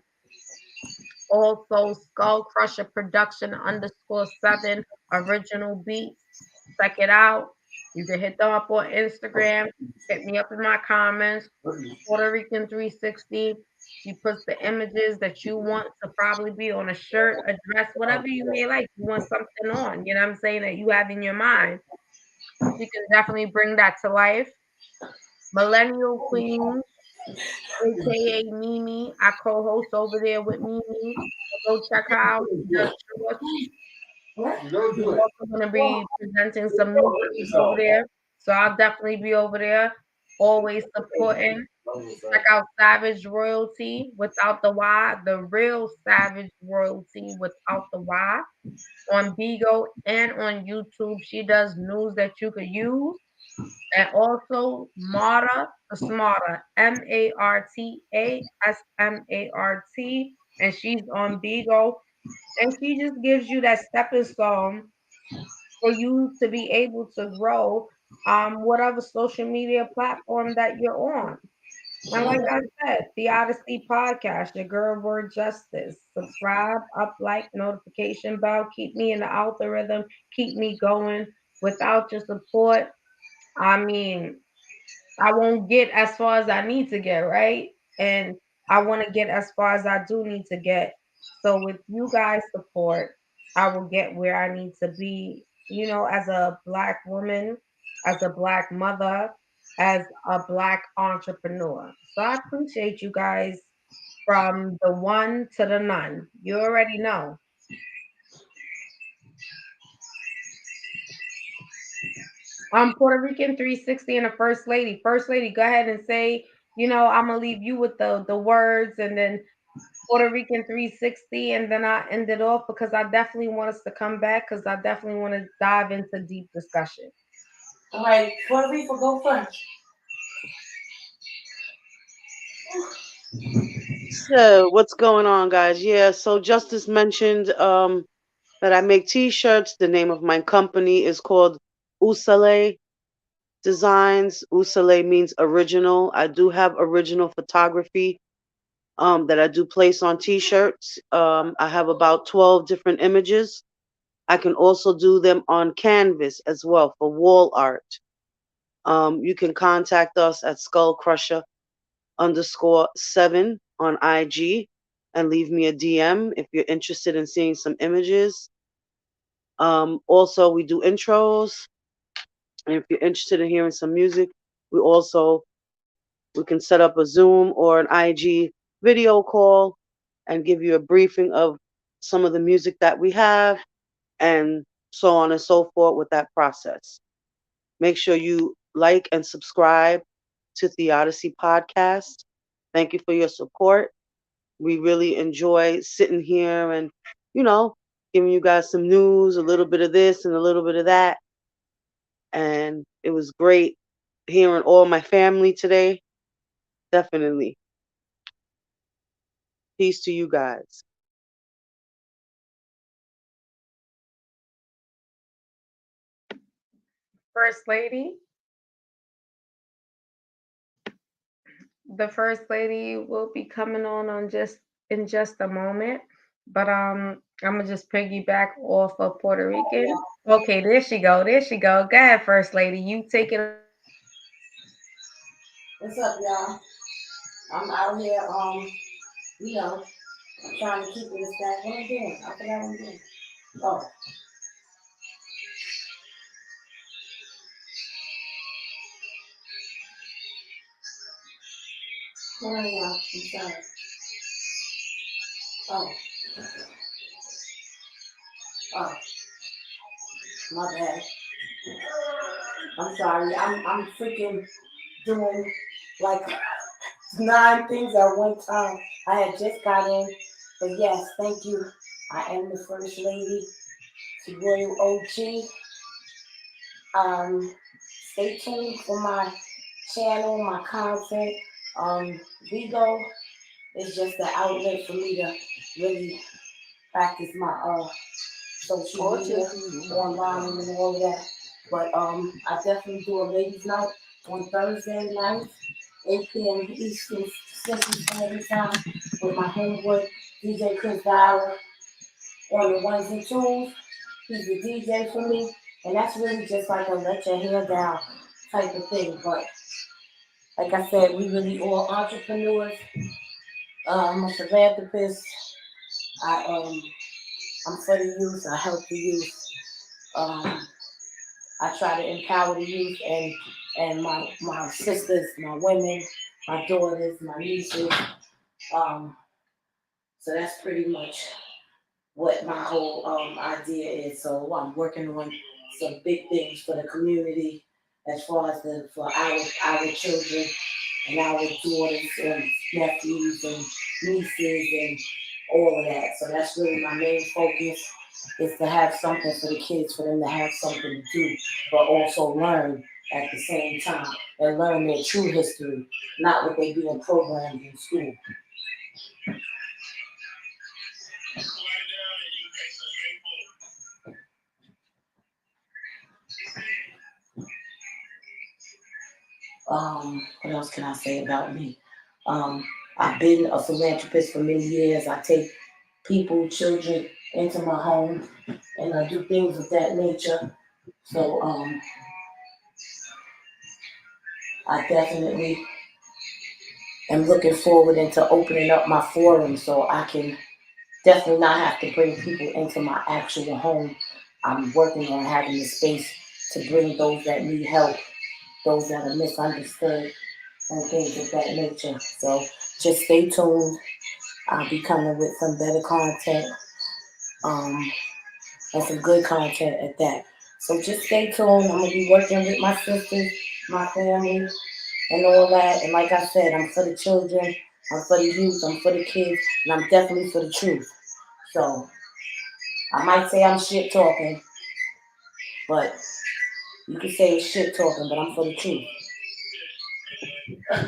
Also, Skull Crusher Production _7 original beats. Check it out. You can hit them up on Instagram. Hit me up in my comments. Puerto Rican 360. She puts the images that you want to probably be on a shirt, a dress, whatever you may like. You want something on, you know what I'm saying, that you have in your mind. She can definitely bring that to life. Millennial Queen, aka Mimi. I co-host over there with Mimi. So go check her out. She does shorts. She's also going to be presenting some new pieces over there. So I'll definitely be over there, always supporting. Check out Savage Royalty without the Y, the real Savage Royalty without the Y on Bigo and on YouTube. She does news that you could use. And also Marta the Smarter, MartaSmart, and she's on Bigo. And she just gives you that stepping stone for you to be able to grow whatever social media platform that you're on. And like I said, the Odyssey Podcast, your girl Word Justice. Subscribe, up, like, notification bell. Keep me in the algorithm. Keep me going. Without your support, I mean, I won't get as far as I need to get, right? And I want to get as far as I do need to get. So with you guys' support, I will get where I need to be, as a black woman, as a black mother, as a black entrepreneur. So I appreciate you guys from the one to the none. You already know. Puerto Rican 360 and a first lady. First lady, go ahead and say, I'm gonna leave you with the words, and then Puerto Rican 360, and then I end it off because I definitely want us to come back because I definitely want to dive into deep discussion. All right, Puerto Rico, go first. So what's going on, guys? Yeah, so Justice mentioned that I make T-shirts. The name of my company is called Usale Designs. Usale means original. I do have original photography that I do place on T-shirts. I have about 12 different images. I can also do them on canvas as well for wall art. You can contact us at skullcrusher_7 on IG and leave me a DM if you're interested in seeing some images. Also, we do intros. And if you're interested in hearing some music, we can set up a Zoom or an IG video call and give you a briefing of some of the music that we have and so on and so forth with that process. Make sure you like and subscribe to the Odyssey podcast. Thank you for your support. We really enjoy sitting here and, you know, giving you guys some news, a little bit of this and a little bit of that. And it was great hearing all my family today. Definitely. Peace to you guys. First lady. The first lady will be coming on just in just a moment. But I'm gonna just piggyback off of Puerto Oh, Rican. yeah. Okay, there she go. There she go. Go ahead, first lady. You take it away. What's up, y'all? I'm out here, you know, trying to keep it a stack. What am I doing? I forgot what I'm doing. Oh, hold on, y'all. I'm sorry. Oh, oh, my bad. I'm sorry. I'm freaking doing like 9 things at one time. I had just got in, but yes, thank you. I am the first lady to Royal OG. Um, Stay tuned for my channel, my content. Vigo is just the outlet for me to really practice my social media online and all of that. But I definitely do a ladies' night on Thursday night, 8 p.m. Eastern Central Standard Time with my homeboy DJ Chris Gala on the ones and twos. He's the DJ for me, and that's really just like a let your hair down type of thing. But like I said, we really all entrepreneurs. I'm a philanthropist. I I'm for the youth. I help the youth. Um, I try to empower the youth and my sisters, my women, my daughters, my nieces. Um, so that's pretty much what my whole idea is. So I'm working on some big things for the community as far as the for our children and our daughters and nephews and nieces and all of that. So that's really my main focus is to have something for the kids, for them to have something to do, but also learn at the same time and learn their true history, not what they being programmed in school. What else can I say about me? Um, I've been a philanthropist for many years. I take people, children into my home and I do things of that nature. So I definitely am looking forward into opening up my forum so I can definitely not have to bring people into my actual home. I'm working on having the space to bring those that need help, those that are misunderstood, and things of that nature. So just stay tuned. I'll be coming with some better content um, and some good content at that. So just stay tuned. I'm gonna be working with my sisters, my family, and all that. And like I said, I'm for the children, I'm for the youth, I'm for the kids, and I'm definitely for the truth. So I might say I'm shit talking, but you can say it's shit talking, but I'm for the truth.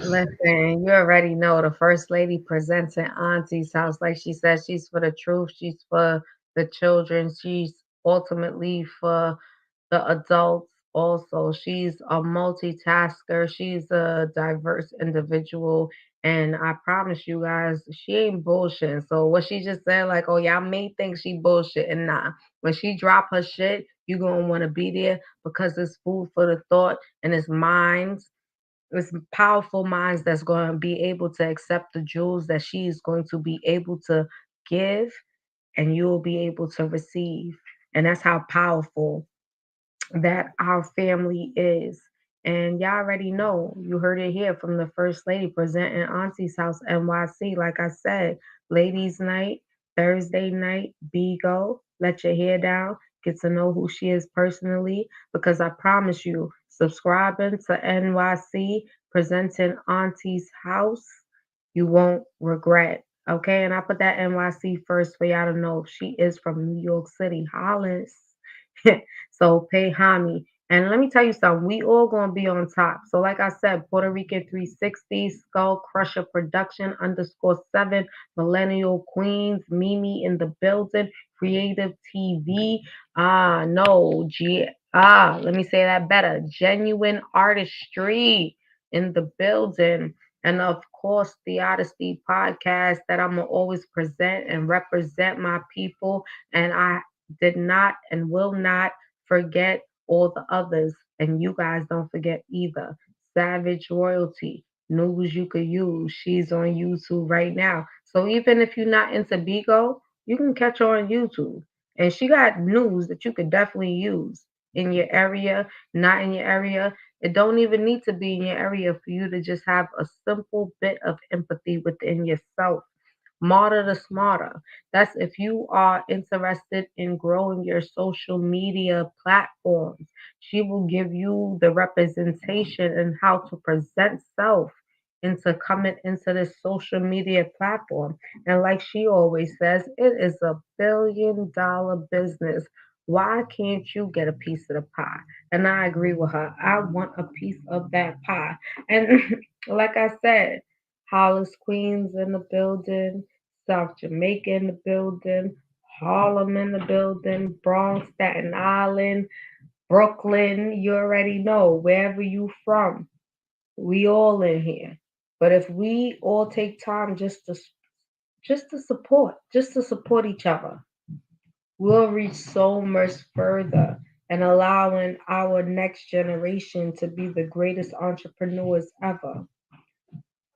Listen, you already know the first lady presenting Auntie's house. Like she said, she's for the truth. She's for the children. She's ultimately for the adults also. She's a multitasker. She's a diverse individual. And I promise you guys, she ain't bullshitting. So what she just said, like, oh, y'all may think she bullshit and nah. When she drop her shit, you gonna want to be there because it's food for the thought and it's minds. It's powerful minds that's going to be able to accept the jewels that she's going to be able to give and you'll be able to receive. And that's how powerful that our family is. And y'all already know, you heard it here from the First Lady presenting Auntie's House NYC. Like I said, ladies' night, Thursday night, Bigo, let your hair down, get to know who she is personally. Because I promise you, subscribing to NYC, presenting Auntie's House, you won't regret. Okay, and I put that NYC first for y'all to know she is from New York City, Hollis. So pay homage. And let me tell you something, we all gonna be on top. So like I said, Puerto Rican 360, Skull Crusher Production _7, Millennial Queens, Mimi in the building, Creative TV. No, let me say that better. Genuine Artistry in the building. And of course, the Honesty podcast that I'm gonna always present and represent my people. And I did not and will not forget all the others. And you guys don't forget either. Savage Royalty, news you could use. She's on YouTube right now. So even if you're not into Bigo, you can catch her on YouTube. And she got news that you could definitely use in your area, not in your area. It don't even need to be in your area for you to just have a simple bit of empathy within yourself. Smarter to smarter. That's if you are interested in growing your social media platforms. She will give you the representation and how to present self into coming into this social media platform. And like she always says, it is a $1 billion business. Why can't you get a piece of the pie? And I agree with her. I want a piece of that pie. And like I said, Hollis Queens in the building, South Jamaica in the building, Harlem in the building, Bronx, Staten Island, Brooklyn. You already know wherever you from. We all in here. But if we all take time just to support each other, we'll reach so much further and allowing our next generation to be the greatest entrepreneurs ever.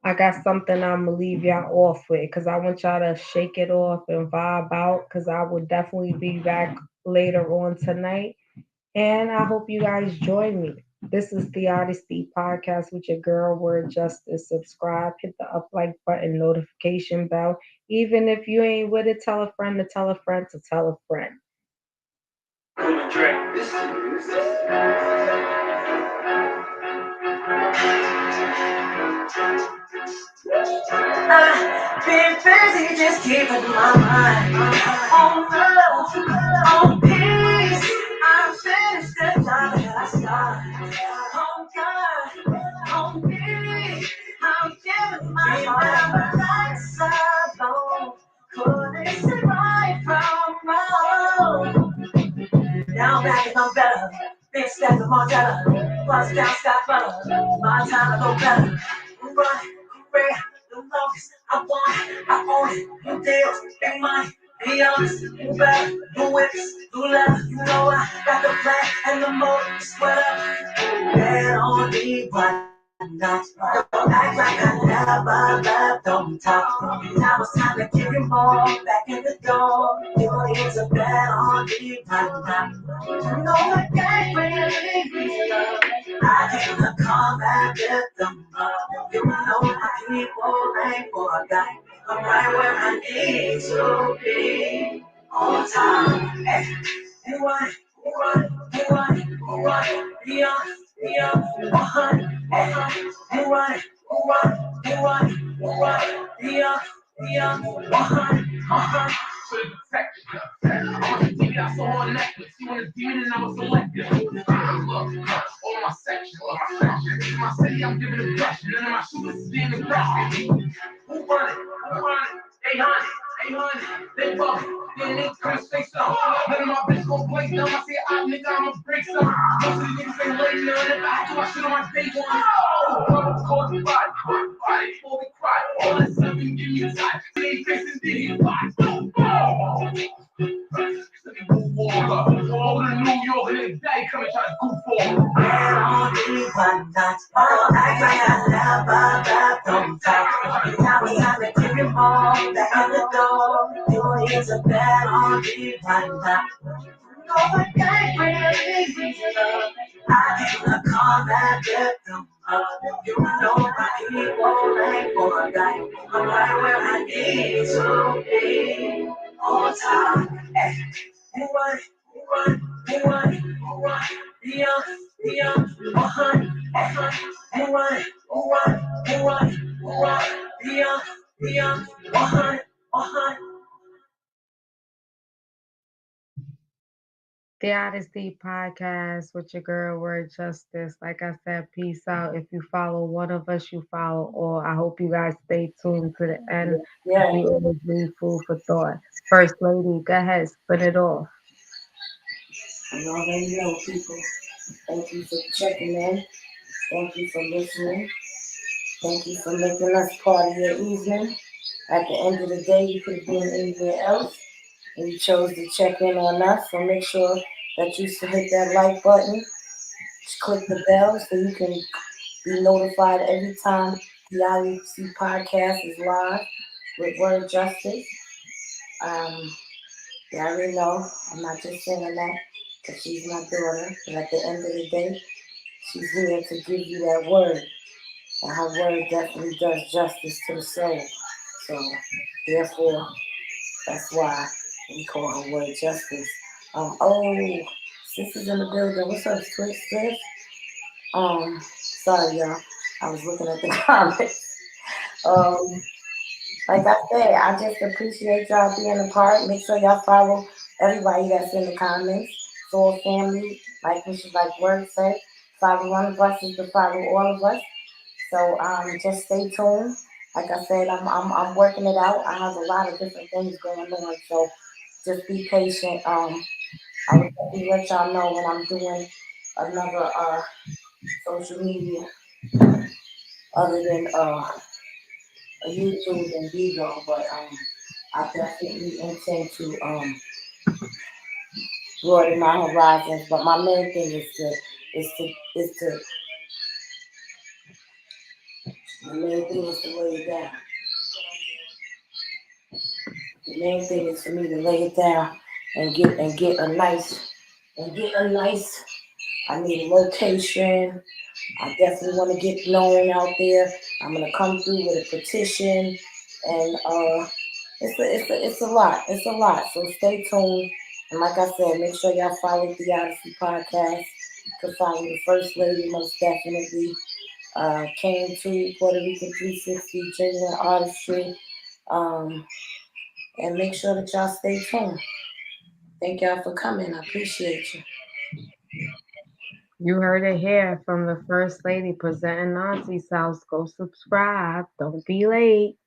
I got something I'm gonna leave y'all off with because I want y'all to shake it off and vibe out because I will definitely be back later on tonight. And I hope you guys join me. This is the Odyssey podcast with your girl, Word Justice. Subscribe, hit the up like button, notification bell. Even if you ain't with it, tell a friend to tell a friend to tell a friend. I've been busy just keeping my mind on love, on peace. I'm finished the job that I started. On God, on me, I'm giving my heart. Lights alone, couldn't see right from wrong. Now I'm back and I'm better. Big step of Montana. Bust down sky butter. My time to go better. Run, red, the longest I want. I own it. New deals, big money. Be honest, who better, who whips, who left. You know I got the plan and the motive. Sweat up. Bet on me, but not right. Act like I never left on top. Now it's time to give you more. Back in the door. Your ears are bet on me, but not right. You know I can't really be loved. I came to come and get them up. You know my people ain't forgot. I'm right where I need to be. On time. Hey, who I, who I, who I, who I, beyond, 100, 100, who I, who I, who I, who I, beyond, 100, 100. I'm a demon, I saw her necklace. She want a demon and I was selective. Look, all my section, In my city, I'm giving a brush. None of my shooters is being aggressive. Who run it? Who run it? 800, they fuck, then they come straight some. None of my bitch gon' play dumb. I say, nigga, I'ma break some. Most of these niggas ain't waiting on it. I do my shit on my day one. Oh, brother, call the body, before we cry. All that stuff you give me a time. They ain't fixing Diddy and Fox. Let me move over. Over to New York and then daddy come and try to goof over. Bet on me, but not. Don't act like I never left on top. Now it's time to give you more. Back in the door. You need to bet on me, but not. No, I can't really be loved. I came to come and get them up. You know my people ain't for a guy. I'm right where I need to be. On time. Hey, who I, who I, who I, who I, beyond, 100, 100, who I, who I, who I, who I, beyond, 100, 100. The Odyssey podcast with your girl, Word Justice. Like I said, peace out. If you follow one of us, you follow all. I hope you guys stay tuned to the end because Yeah. we always leave food for thought. First lady, go ahead, spin it off. You already know, people. Thank you for checking in. Thank you for listening. Thank you for making us part of your evening. At the end of the day, you could have been anywhere else, and you chose to check in on us. So make sure that you hit that like button, click the bell so you can be notified every time the IEC podcast is live with Word Justice. Um, you already know I'm not just saying that because she's my daughter, but at the end of the day, she's here to give you that word, and her word definitely does justice to the soul. So, therefore, that's why we call her Word Justice. Oh, sis is in the building. What's up, sis? Sorry, y'all. I was looking at the comments. Um, like I said, I just appreciate y'all being a part. Make sure y'all follow everybody that's in the comments. Soul family, like we should like word say, follow one of us is to follow all of us. So just stay tuned. Like I said, I'm working it out. I have a lot of different things going on, so just be patient. I will definitely let y'all know when I'm doing another social media other than YouTube and Bigo, but I definitely intend to broaden my horizons. But my main thing is to is to the main thing is to lay it down. The main thing is for me to lay it down and get a nice and get a nice. I need a location. I definitely want to get known out there. I'm gonna come through with a petition, and it's a lot. It's a lot. So stay tuned. And like I said, make sure y'all follow the Odyssey podcast. You can follow the First Lady most definitely. Came to Puerto Rican 360 Genuine Artistry. Um, and make sure that y'all stay tuned. Thank y'all for coming. I appreciate you. You heard it here from the First Lady presenting Nazi South. Go subscribe. Don't be late.